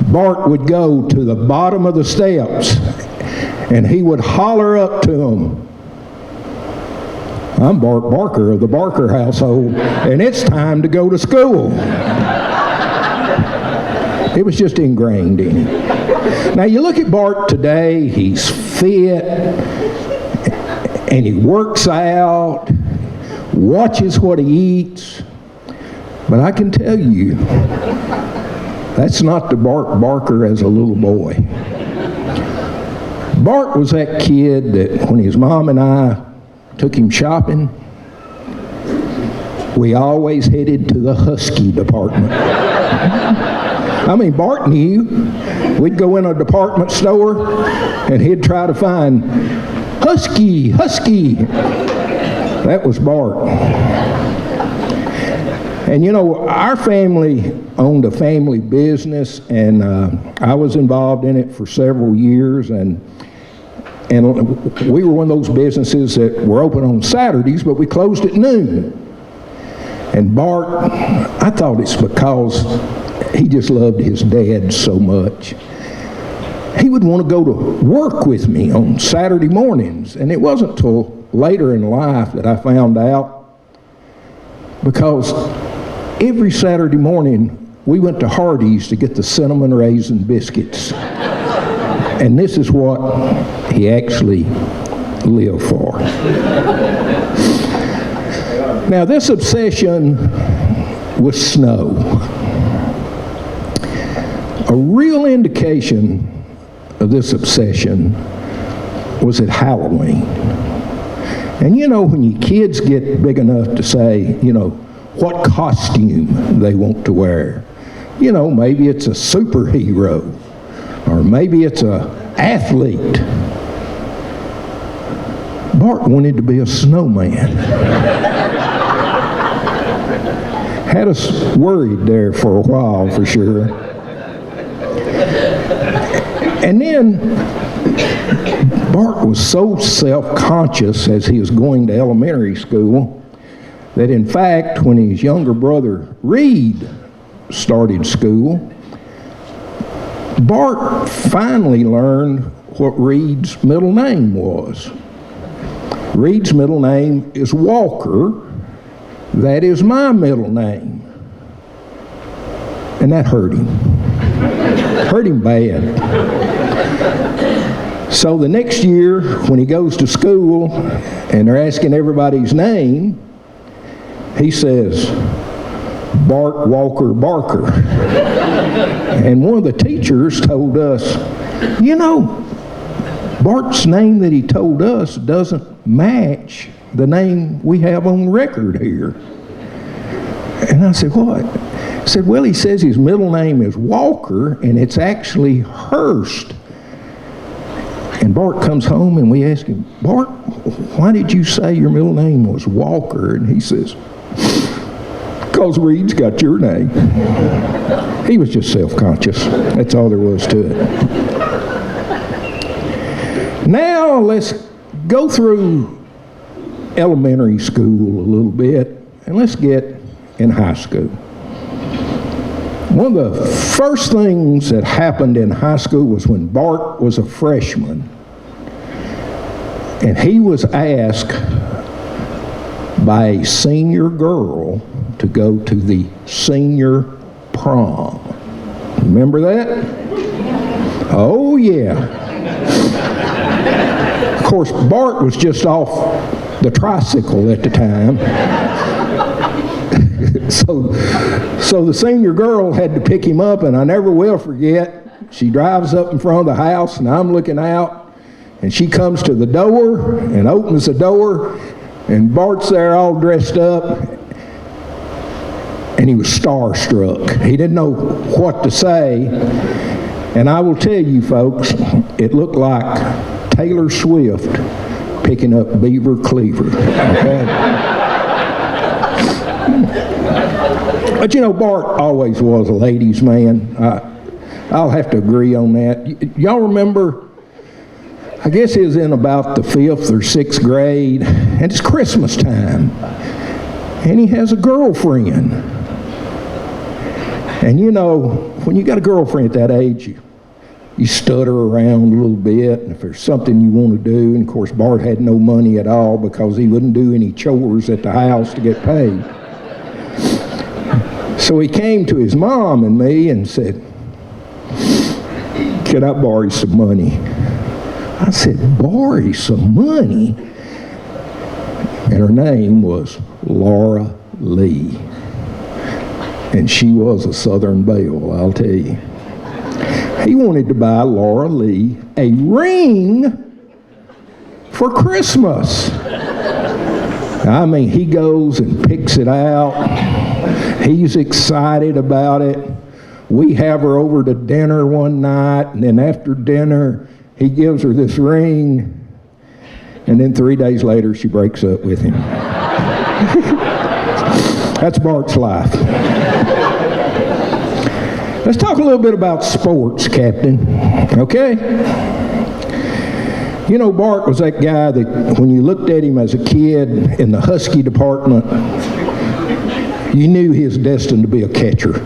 Speaker 7: Bart would go to the bottom of the steps, and he would holler up to them, "I'm Bart Barker of the Barker household, and it's time to go to school." It was just ingrained in him. Now you look at Bart today, he's fit, and he works out, watches what he eats, but I can tell you, that's not the Bart Barker as a little boy. Bart was that kid that when his mom and I took him shopping, we always headed to the Husky department. I mean, Bart knew. We'd go in a department store and he'd try to find Husky, Husky. That was Bart. And you know, our family owned a family business, and I was involved in it for several years, and we were one of those businesses that were open on Saturdays, but we closed at noon. And Bart, I thought it's because he just loved his dad so much. He would want to go to work with me on Saturday mornings, and it wasn't till later in life that I found out, because every Saturday morning we went to Hardee's to get the cinnamon raisin biscuits. And this is what he actually lived for. Now, this obsession with snow, a real indication of this obsession was at Halloween. And you know, when your kids get big enough to say, you know, what costume they want to wear. You know, maybe it's a superhero, or maybe it's an athlete. Bart wanted to be a snowman. Had us worried there for a while, for sure. And then Bart was so self-conscious as he was going to elementary school that in fact, when his younger brother Reed started school, Bart finally learned what Reed's middle name was. Reed's middle name is Walker. That is my middle name. And that hurt him. Hurt him bad. So the next year, when he goes to school and they're asking everybody's name, he says, Bart Walker Barker. And one of the teachers told us, you know, Bart's name that he told us doesn't match the name we have on record here. And I said, what? He said, well, he says his middle name is Walker, and it's actually Hurst. And Bart comes home, and we ask him, Bart, why did you say your middle name was Walker? And he says, because because Reed's got your name. He was just self-conscious. That's all there was to it. Now let's go through elementary school a little bit, and let's get in high school. One of the first things that happened in high school was when Bart was a freshman, and he was asked by a senior girl to go to the senior prom. Remember that? Oh, yeah. Of course, Bart was just off the tricycle at the time. So the senior girl had to pick him up, and I never will forget, she drives up in front of the house, and I'm looking out, and she comes to the door and opens the door, and Bart's there all dressed up, and he was starstruck. He didn't know what to say, and I will tell you folks, it looked like Taylor Swift picking up Beaver Cleaver, okay? But you know, Bart always was a ladies' man. I'll have to agree on that. Y'all remember, I guess he was in about the 5th or 6th grade, and it's Christmas time, and he has a girlfriend. And you know, when you got a girlfriend at that age, you stutter around a little bit, and if there's something you want to do, and of course Bart had no money at all because he wouldn't do any chores at the house to get paid. So he came to his mom and me and said, "Can I borrow some money?" I said, "Borrow some money?" And her name was Laura Lee. And she was a Southern belle, I'll tell you. He wanted to buy Laura Lee a ring for Christmas. I mean, he goes and picks it out. He's excited about it. We have her over to dinner one night, and then after dinner, he gives her this ring, and then 3 days later, she breaks up with him. That's Bart's life. Let's talk a little bit about sports, Captain, okay? You know, Bart was that guy that when you looked at him as a kid in the Husky department, you knew he was destined to be a catcher.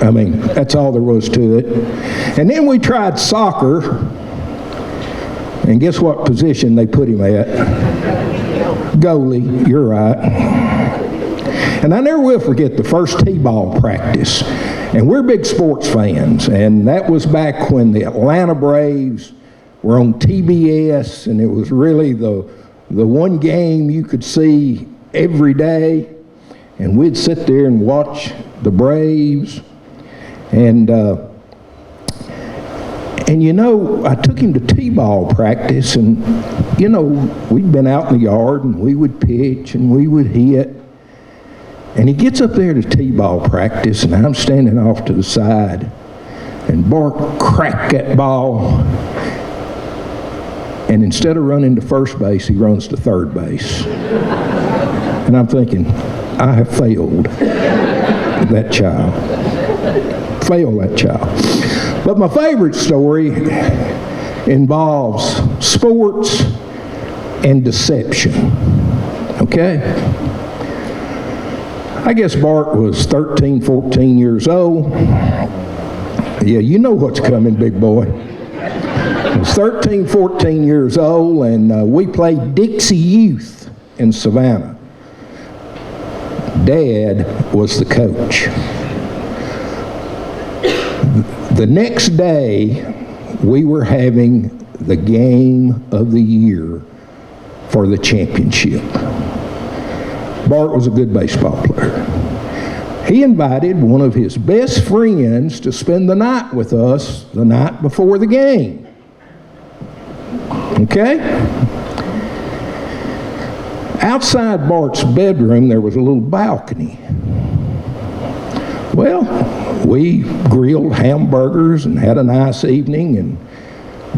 Speaker 7: I mean, that's all there was to it. And then we tried soccer, and guess what position they put him at? Goalie, you're right. And I never will forget the first T-ball practice. And we're big sports fans, and that was back when the Atlanta Braves were on TBS, and it was really the one game you could see every day. And we'd sit there and watch the Braves. And you know, I took him to T-ball practice, and, you know, we'd been out in the yard, and we would pitch, and we would hit. And he gets up there to T-ball practice, and I'm standing off to the side, and Bart cracked that ball, and instead of running to first base, he runs to third base. And I'm thinking, I have failed that child. Failed that child. But my favorite story involves sports and deception, okay? I guess Bart was 13, 14 years old. Yeah, you know what's coming, big boy. He was 13, 14 years old, and we played Dixie Youth in Savannah. Dad was the coach. The next day, we were having the game of the year for the championship. Bart was a good baseball player. He invited one of his best friends to spend the night with us the night before the game. Okay? Outside Bart's bedroom, there was a little balcony. Well, we grilled hamburgers and had a nice evening, and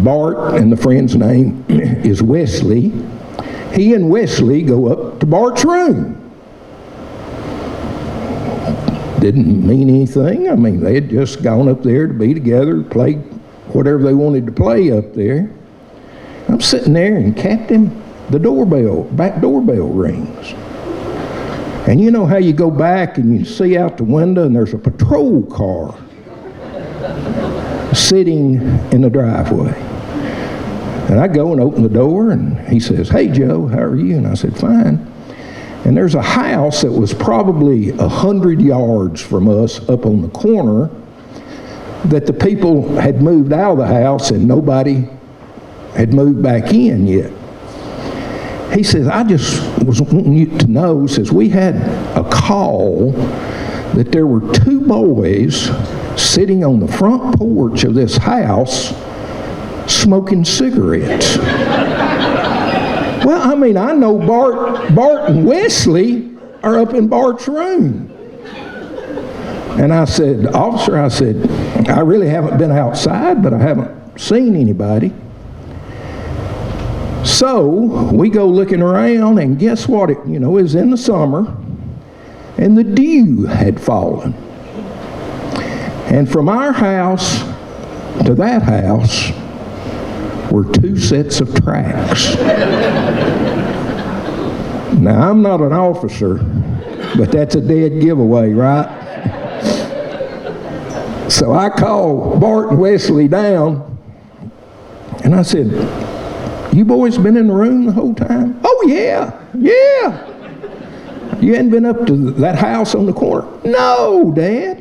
Speaker 7: Bart, and the friend's name is Wesley, he and Wesley go up to Bart's room. didn't mean anything. I mean, they had just gone up there to be together, play whatever they wanted to play up there. I'm sitting there, and Captain, the back doorbell rings. And you know how you go back and you see out the window and there's a patrol car sitting in the driveway. And I go and open the door, and he says, "Hey, Joe, how are you?" And I said, "Fine." And there's a house that was probably 100 yards from us up on the corner that the people had moved out of the house and nobody had moved back in yet. He says, "I just was wanting you to know," says, "we had a call that there were two boys sitting on the front porch of this house smoking cigarettes." Well, I mean, I know Bart and Wesley are up in Bart's room. And I said, "Officer," I said, "I really haven't been outside, but I haven't seen anybody." So we go looking around, and guess what? It was in the summer, and the dew had fallen. And from our house to that house were two sets of tracks. Now, I'm not an officer, but that's a dead giveaway, right? So I called Bart and Wesley down, and I said, "You boys been in the room the whole time?" "Oh, yeah. You hadn't been up to that house on the corner?" "No, Dad."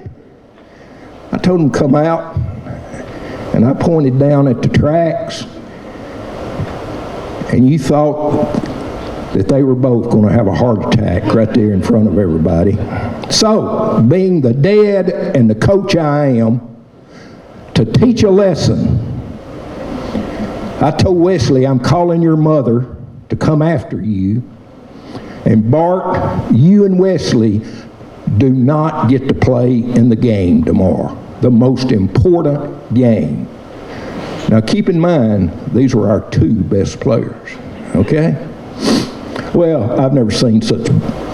Speaker 7: I told them to come out, and I pointed down at the tracks, and you thought that they were both going to have a heart attack right there in front of everybody. So, being the dad and the coach I am, to teach a lesson, I told Wesley, "I'm calling your mother to come after you. And Bart, you and Wesley do not get to play in the game tomorrow, the most important game." Now keep in mind, these were our two best players, okay? Well, I've never seen such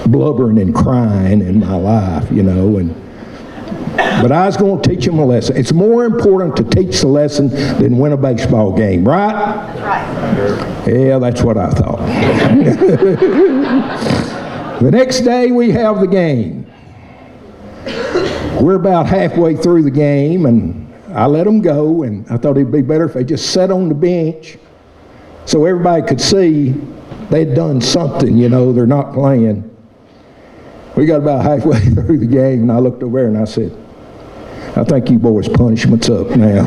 Speaker 7: blubbering and crying in my life, but I was going to teach them a lesson. It's more important to teach the lesson than win a baseball game, right? Right. Yeah, that's what I thought. The next day we have the game. We're about halfway through the game, and I let them go, and I thought it'd be better if they just sat on the bench so everybody could see they'd done something, they're not playing. We got about halfway through the game, and I looked over there and I said, "I think you boys' punishment's up now."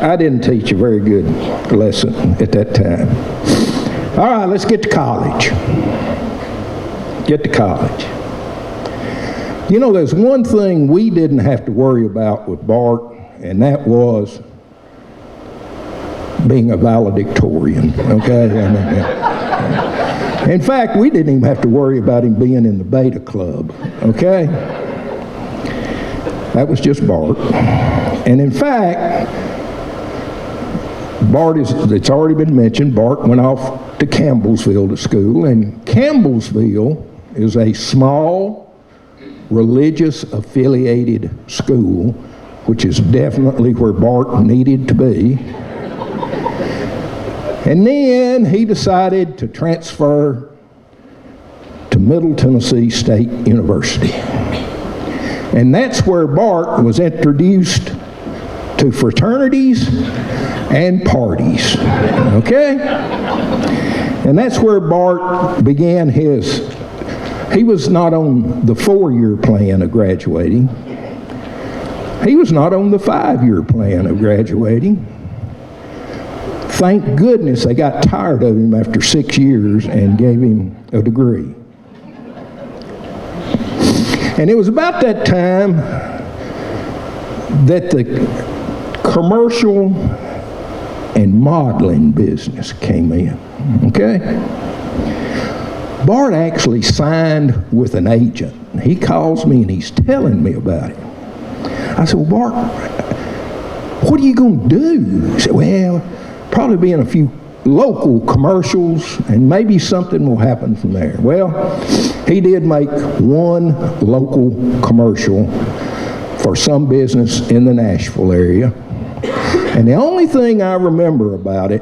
Speaker 7: I didn't teach a very good lesson at that time. All right, let's get to college. Get to college. There's one thing we didn't have to worry about with Bart, and that was being a valedictorian, okay? In fact, we didn't even have to worry about him being in the Beta Club, okay? That was just Bart. And in fact, it's already been mentioned, Bart went off to Campbellsville to school, and Campbellsville is a small, religious affiliated school, which is definitely where Bart needed to be. And then he decided to transfer to Middle Tennessee State University. And that's where Bart was introduced to fraternities and parties, okay? And that's where Bart began he was not on the 4-year plan of graduating. He was not on the 5-year plan of graduating. Thank goodness they got tired of him after 6 years and gave him a degree. And it was about that time that the commercial and modeling business came in, okay? Bart actually signed with an agent. He calls me and he's telling me about it. I said, "Well, Bart, what are you going to do?" He said, "Well, probably be in a few local commercials, and maybe something will happen from there. Well, he did make one local commercial for some business in the Nashville area. And the only thing I remember about it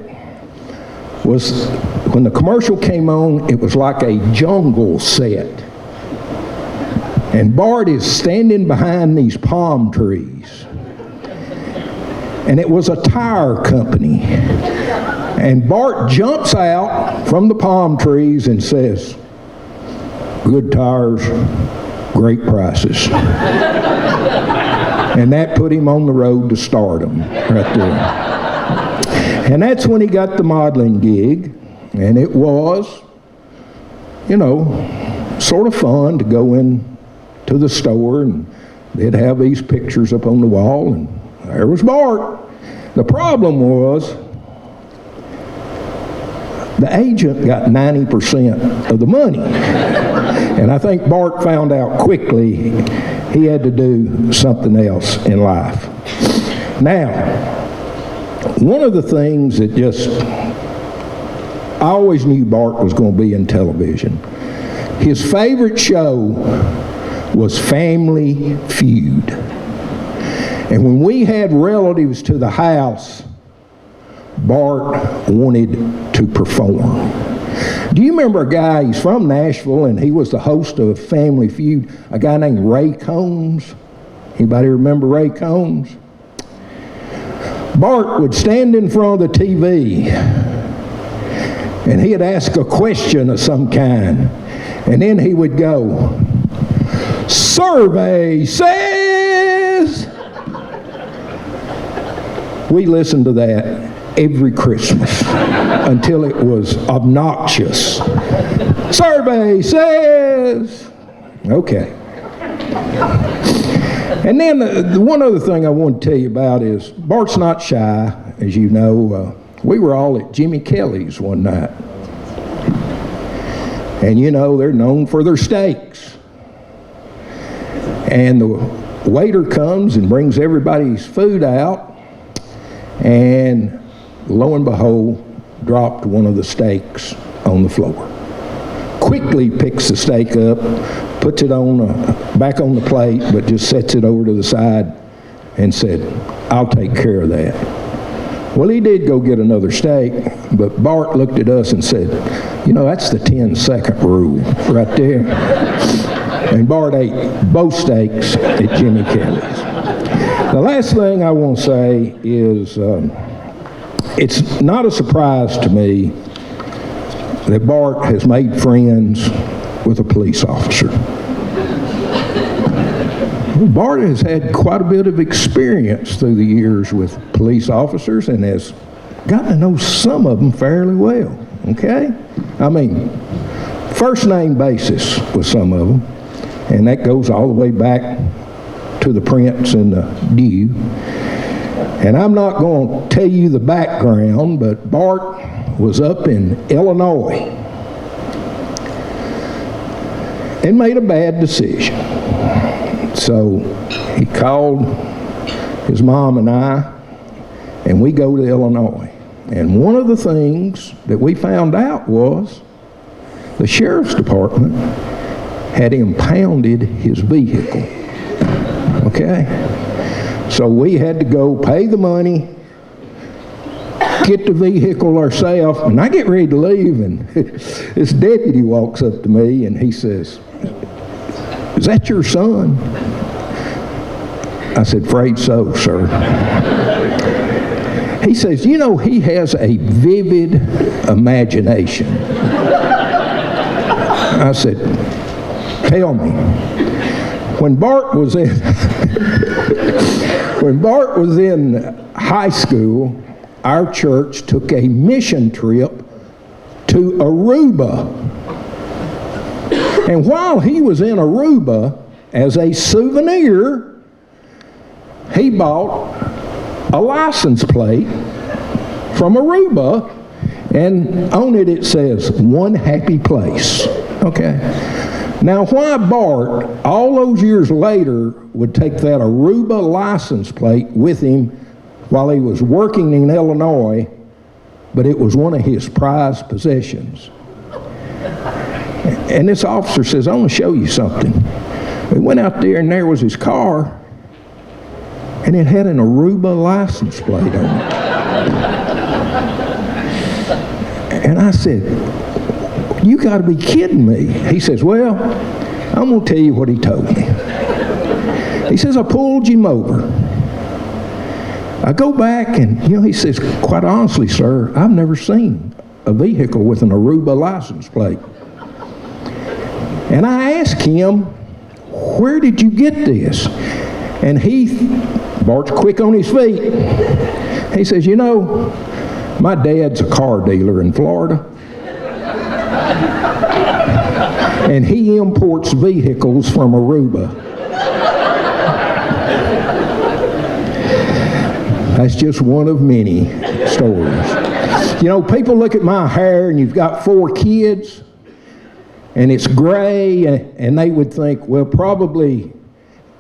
Speaker 7: was when the commercial came on, it was like a jungle set. And Bart is standing behind these palm trees. And it was a tire company. And Bart jumps out from the palm trees and says, "Good tires, great prices." And that put him on the road to stardom right there. And that's when he got the modeling gig. And it was, you know, sort of fun to go in to the store, and they'd have these pictures up on the wall, and there was Bart. The problem was the agent got 90% of the money. And I think Bart found out quickly he had to do something else in life. Now, one of the things that I always knew Bart was going to be in television. His favorite show was Family Feud. And when we had relatives to the house, Bart wanted to perform. Do you remember a guy, he's from Nashville, and he was the host of Family Feud, a guy named Ray Combs? Anybody remember Ray Combs? Bart would stand in front of the TV, and he'd ask a question of some kind, and then he would go, "Survey says." We listened to that every Christmas until it was obnoxious. "Survey says." Okay. And then the one other thing I want to tell you about is Bart's not shy, as you know. We were all at Jimmy Kelly's one night. And you know, they're known for their steaks. And the waiter comes and brings everybody's food out, and lo and behold, dropped one of the steaks on the floor. Quickly picks the steak up, puts it back on the plate, but just sets it over to the side and said, "I'll take care of that." Well, he did go get another steak, but Bart looked at us and said, "You know, that's the 10-second rule right there." And Bart ate both steaks at Jimmy Kelly's. The last thing I want to say is it's not a surprise to me that Bart has made friends with a police officer. Bart has had quite a bit of experience through the years with police officers and has gotten to know some of them fairly well, okay? I mean, first name basis with some of them, and that goes all the way back to the Prince and the Dew. And I'm not going to tell you the background, but Bart was up in Illinois and made a bad decision. So he called his mom and I, and we go to Illinois. And one of the things that we found out was the sheriff's department had impounded his vehicle. Okay? So we had to go pay the money, get the vehicle ourselves, and I get ready to leave, and this deputy walks up to me and he says, "Is that your son?" I said, "Afraid so, sir." He says, "You know, he has a vivid imagination." I said, "Tell me." When Bart was in high school, our church took a mission trip to Aruba. And while he was in Aruba, as a souvenir, he bought a license plate from Aruba, and on it says, "One happy place." Okay. Now, why Bart, all those years later, would take that Aruba license plate with him while he was working in Illinois, but it was one of his prized possessions. And this officer says, I want to show you something. We went out there, and there was his car, and it had an Aruba license plate on it. And I said, you got to be kidding me. He says, well, I'm going to tell you what he told me. He says, I pulled him over. I go back and, he says, quite honestly, sir, I've never seen a vehicle with an Aruba license plate. And I asked him, where did you get this? And Bart's quick on his feet. He says, my dad's a car dealer in Florida. And he imports vehicles from Aruba. That's just one of many stories. People look at my hair, and you've got 4 kids, and it's gray, and they would think, well, probably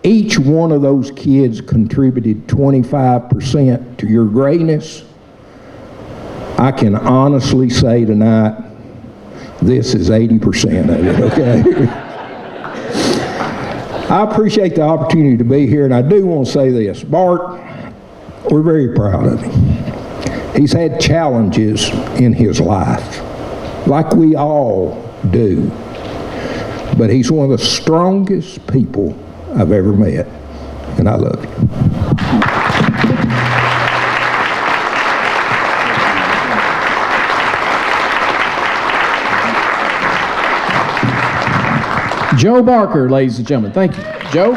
Speaker 7: each one of those kids contributed 25% to your grayness. I can honestly say tonight, this is 80% of it, okay? I appreciate the opportunity to be here, and I do want to say this. Bart, we're very proud of him. He's had challenges in his life, like we all do. But he's one of the strongest people I've ever met, and I love him.
Speaker 4: Joe Barker, ladies and gentlemen. Thank you. Joe?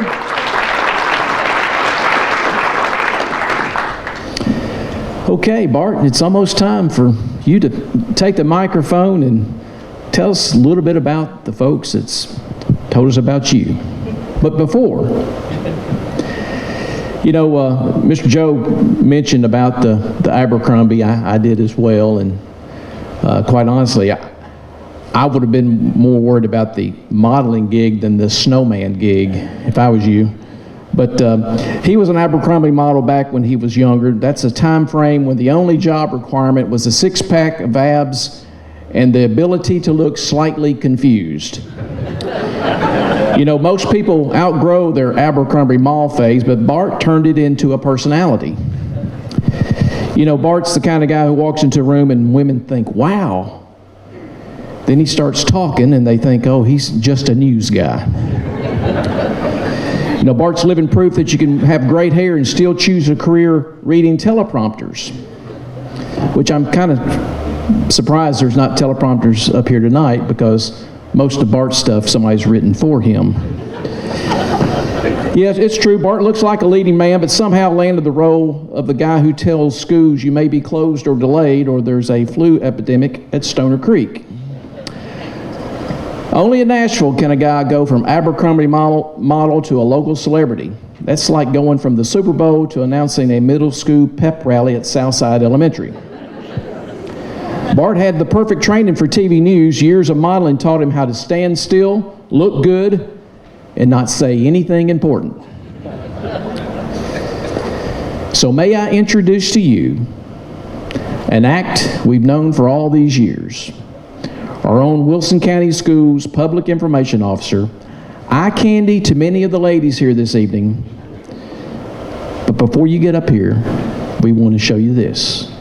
Speaker 4: Okay, Bart, it's almost time for you to take the microphone and tell us a little bit about the folks that's told us about you. But before, Mr. Joe mentioned about the Abercrombie. I did as well, and quite honestly, I would have been more worried about the modeling gig than the snowman gig if I was you. But he was an Abercrombie model back when he was younger. That's a time frame when the only job requirement was a 6-pack of abs and the ability to look slightly confused. Most people outgrow their Abercrombie mall phase, but Bart turned it into a personality. Bart's the kind of guy who walks into a room and women think, wow. Then he starts talking and they think, oh, he's just a news guy. Bart's living proof that you can have great hair and still choose a career reading teleprompters, which I'm kind of surprised there's not teleprompters up here tonight, because most of Bart's stuff somebody's written for him. Yes, it's true, Bart looks like a leading man, but somehow landed the role of the guy who tells schools you may be closed or delayed, or there's a flu epidemic at Stoner Creek. Only in Nashville can a guy go from Abercrombie model to a local celebrity. That's like going from the Super Bowl to announcing a middle school pep rally at Southside Elementary. Bart had the perfect training for TV news. Years of modeling taught him how to stand still, look good, and not say anything important. So may I introduce to you an act we've known for all these years. Our own Wilson County Schools Public Information Officer, eye candy to many of the ladies here this evening. But before you get up here, we want to show you this.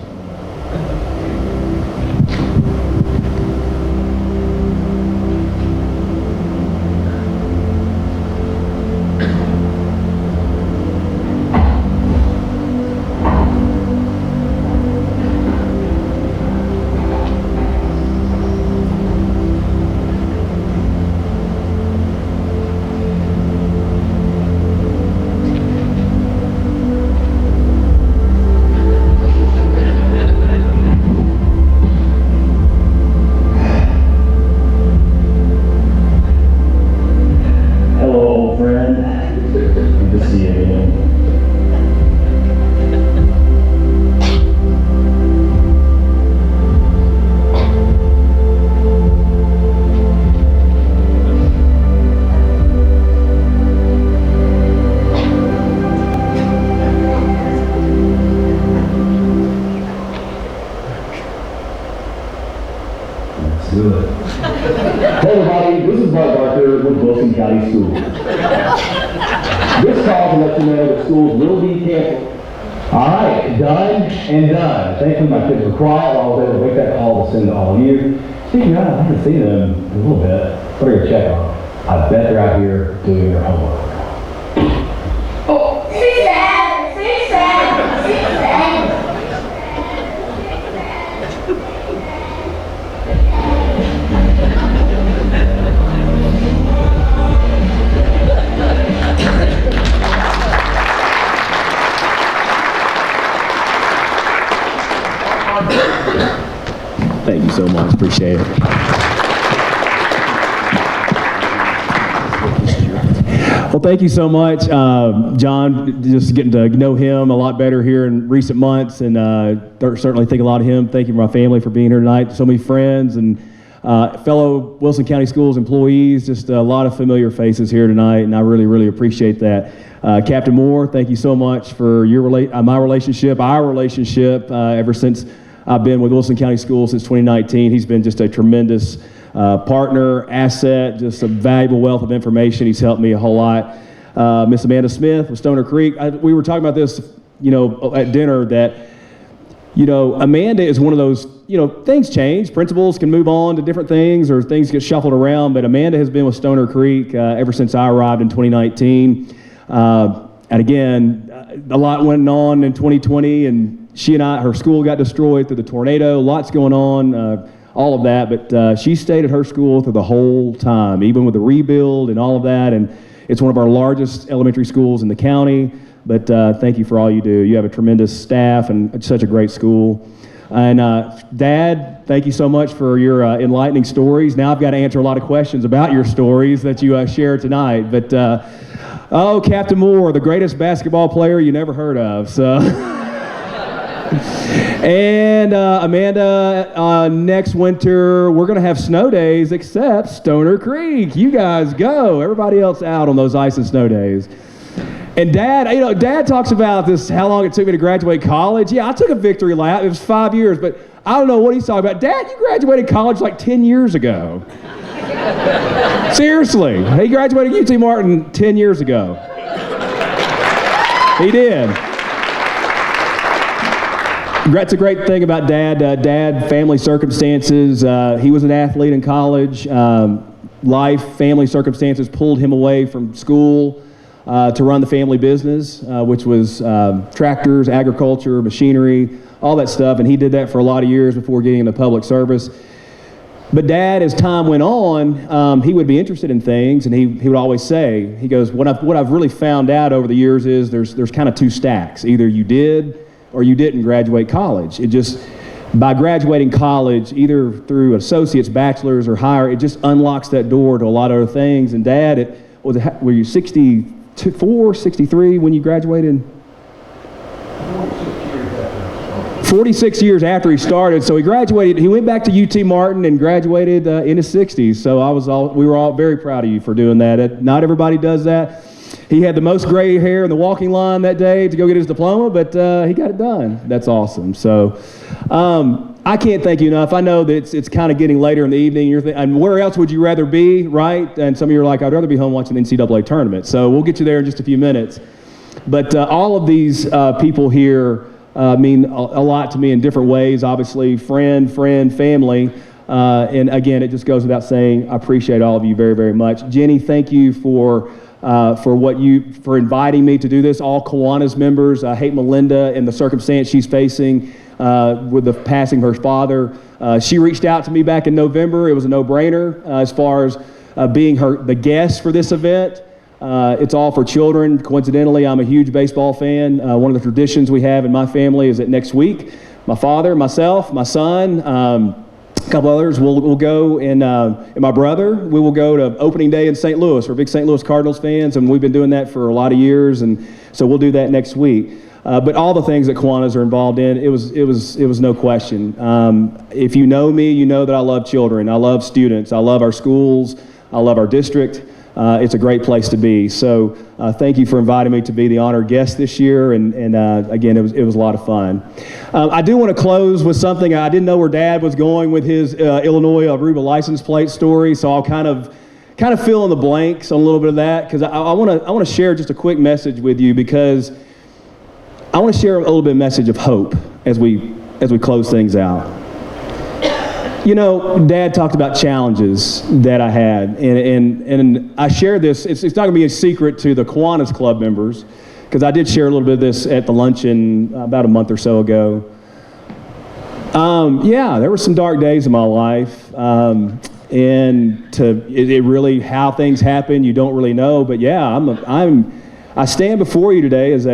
Speaker 8: Good. Hey everybody, this is Bart Barker with Wilson County Schools. This call to let you know that schools will be canceled. All right, done and done. Thankfully my kids were quiet while I was able to make that call to send to all of you. Speaking of, I haven't seen them in a little bit. What are you check on? I bet they're out here doing their homework. Oh.
Speaker 9: Thank you so much. Appreciate it. Well, thank you so much, John. Just getting to know him a lot better here in recent months, and certainly think a lot of him. Thank you to my family for being here tonight. So many friends and fellow Wilson County Schools employees. Just a lot of familiar faces here tonight, and I really, really appreciate that. Captain Moore, thank you so much for your our relationship ever since I've been with Wilson County Schools since 2019. He's been just a tremendous partner, asset, just a valuable wealth of information. He's helped me a whole lot. Miss Amanda Smith with Stoner Creek. We were talking about this, at dinner that, Amanda is one of those, things change. Principals can move on to different things or things get shuffled around, but Amanda has been with Stoner Creek ever since I arrived in 2019. And again, a lot went on in 2020, and her school got destroyed through the tornado, lots going on, all of that, but she stayed at her school through the whole time, even with the rebuild and all of that, and it's one of our largest elementary schools in the county, but thank you for all you do. You have a tremendous staff and such a great school. And Dad, thank you so much for your enlightening stories. Now I've got to answer a lot of questions about your stories that you share tonight, but Captain Moore, the greatest basketball player you never heard of, so... And Amanda, next winter, we're going to have snow days except Stoner Creek. You guys go. Everybody else out on those ice and snow days. And Dad, Dad talks about this, how long it took me to graduate college. Yeah, I took a victory lap. It was 5 years, but I don't know what he's talking about. Dad, you graduated college like 10 years ago. Seriously. He graduated UT Martin 10 years ago. He did. That's a great thing about Dad. Dad, family circumstances. He was an athlete in college. Family circumstances pulled him away from school to run the family business, which was tractors, agriculture, machinery, all that stuff. And he did that for a lot of years before getting into public service. But Dad, as time went on, he would be interested in things, and he would always say, he goes, what I've really found out over the years is there's kind of two stacks. Either you did or you didn't graduate college. It just, by graduating college, either through associate's, bachelor's, or higher, it just unlocks that door to a lot of other things. And Dad, were you 64, 63 when you graduated? 46 years after he started. So he graduated, he went back to UT Martin and graduated in his 60s. So we were all very proud of you for doing that. Not everybody does that. He had the most gray hair in the walking line that day to go get his diploma, but he got it done. That's awesome. So I can't thank you enough. I know that it's kind of getting later in the evening. And where else would you rather be, right? And some of you are like, I'd rather be home watching the NCAA tournament. So we'll get you there in just a few minutes. But all of these people here mean a lot to me in different ways. Obviously, friend, family. And again, it just goes without saying, I appreciate all of you very, very much. Jenny, thank you for inviting me to do this. All Kiwanis members, I hate Melinda and the circumstance she's facing with the passing of her father. She reached out to me back in November. It was a no-brainer as far as being the guest for this event. It's all for children. Coincidentally, I'm a huge baseball fan. One of the traditions we have in my family is that next week, my father, myself, my son, a couple others, we'll go, and my brother, we will go to opening day in St. Louis. We're big St. Louis Cardinals fans, and we've been doing that for a lot of years, and so we'll do that next week. But all the things that Kiwanis are involved in, it was no question. If you know me, you know that I love children. I love students. I love our schools. I love our district. it's a great place to be. So thank you for inviting me to be the honored guest this year, and again, it was a lot of fun. I do want to close with something. I didn't know where Dad was going with his Illinois Aruba license plate story, so I'll kind of fill in the blanks on a little bit of that, because I want to share just a quick message with you, because I want to share a little bit of message of hope as we close things out. You know, Dad talked about challenges that I had, and I shared this. It's not going to be a secret to the Kiwanis Club members, because I did share a little bit of this at the luncheon about a month or so ago. Yeah, there were some dark days in my life, and it really, how things happen, you don't really know. But yeah, I stand before you today as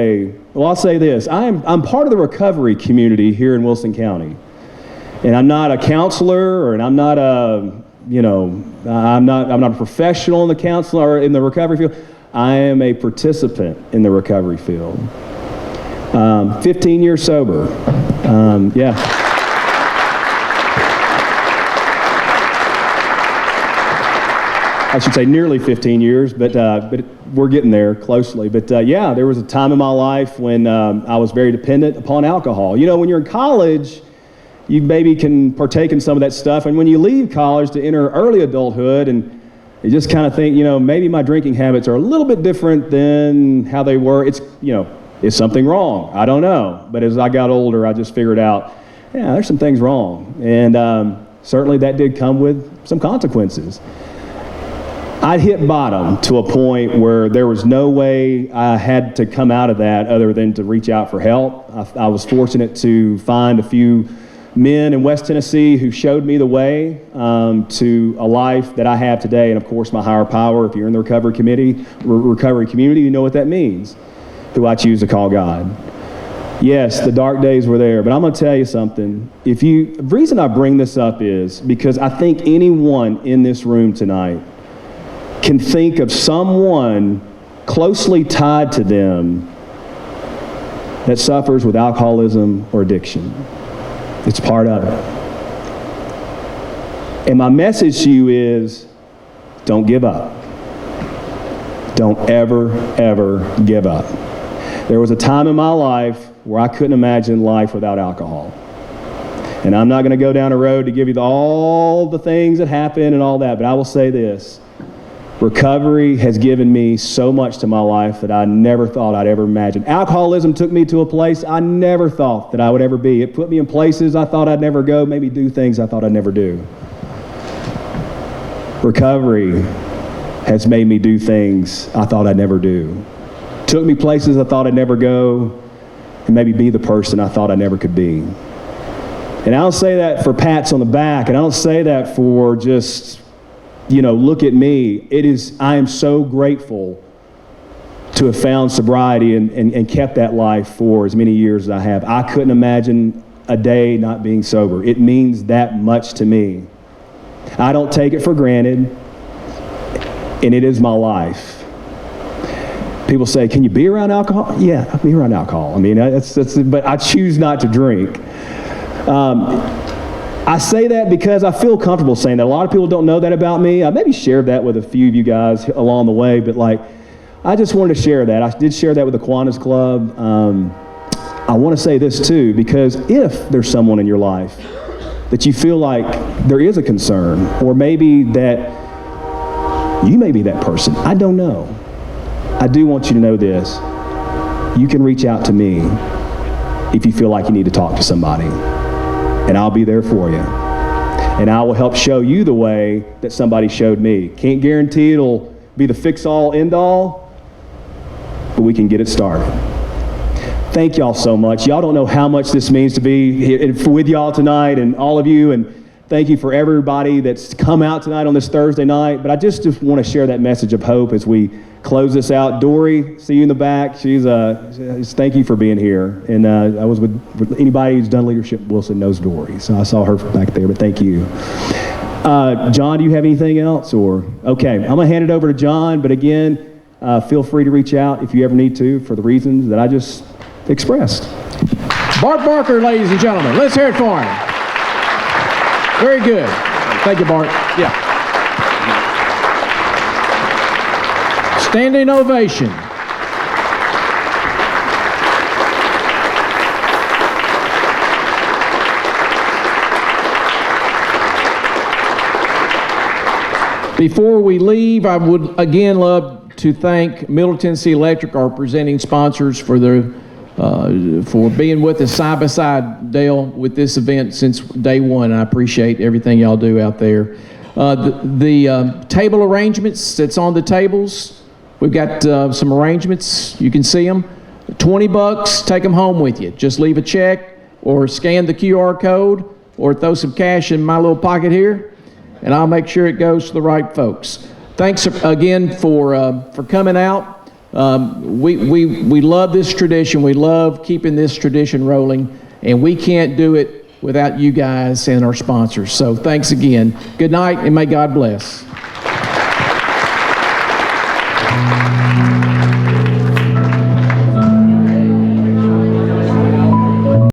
Speaker 9: I'll say this: I'm part of the recovery community here in Wilson County. And I'm not a counselor, and I'm not a professional in the counselor or in the recovery field. I am a participant in the recovery field. 15 years sober. Yeah. I should say nearly 15 years, but we're getting there closely. But yeah, there was a time in my life when I was very dependent upon alcohol. You know, when you're in college, you maybe can partake in some of that stuff. And when you leave college to enter early adulthood, and you just kind of think, maybe my drinking habits are a little bit different than how they were. Is something wrong? I don't know. But as I got older, I just figured out, yeah, there's some things wrong. And certainly that did come with some consequences. I hit bottom to a point where there was no way I had to come out of that other than to reach out for help. I was fortunate to find a few men in West Tennessee who showed me the way to a life that I have today, and of course my higher power. If you're in the recovery community, you know what that means, who I choose to call God. Yes, the dark days were there, but I'm going to tell you something. The reason I bring this up is because I think anyone in this room tonight can think of someone closely tied to them that suffers with alcoholism or addiction. It's part of it. And my message to you is, don't give up. Don't ever, ever give up. There was a time in my life where I couldn't imagine life without alcohol. And I'm not going to go down a road to give you all the things that happen and all that, but I will say this. Recovery has given me so much to my life that I never thought I'd ever imagine. Alcoholism took me to a place I never thought that I would ever be. It put me in places I thought I'd never go, maybe do things I thought I'd never do. Recovery has made me do things I thought I'd never do. Took me places I thought I'd never go, and maybe be the person I thought I never could be. And I don't say that for pats on the back, and I don't say that for just, look at me. I am so grateful to have found sobriety and kept that life for as many years as I have. I couldn't imagine a day not being sober. It means that much to me. I don't take it for granted, and it is my life. People say, can you be around alcohol? Yeah, I'll be around alcohol. I mean, but I choose not to drink. I say that because I feel comfortable saying that. A lot of people don't know that about me. I maybe shared that with a few of you guys along the way, but I just wanted to share that. I did share that with the Kiwanis Club. I want to say this too, because if there's someone in your life that you feel like there is a concern, or maybe that you may be that person, I don't know. I do want you to know this. You can reach out to me if you feel like you need to talk to somebody. And I'll be there for you. And I will help show you the way that somebody showed me. Can't guarantee it'll be the fix-all, end-all, but we can get it started. Thank y'all so much. Y'all don't know how much this means to be with y'all tonight, and all of you, and thank you for everybody that's come out tonight on this Thursday night. But I just want to share that message of hope as we close this out. Dory, see you in the back. Thank you for being here. And I was with anybody who's done leadership at Wilson knows Dory. So I saw her back there, but thank you. John, do you have anything else? Okay, I'm gonna hand it over to John, but again, feel free to reach out if you ever need to for the reasons that I just expressed.
Speaker 4: Bart Barker, ladies and gentlemen. Let's hear it for him. Very good. Thank you, Bart. Yeah. Standing ovation. Before we leave, I would again love to thank Middle Tennessee Electric, our presenting sponsors, for being with us side by side, Dale, with this event since day one. I appreciate everything y'all do out there. The table arrangements that's on the tables, we've got some arrangements. You can see them. $20, take them home with you. Just leave a check or scan the QR code or throw some cash in my little pocket here, and I'll make sure it goes to the right folks. Thanks again for coming out. We love this tradition. We love keeping this tradition rolling, and we can't do it without you guys and our sponsors. So thanks again. Good night, and may God bless.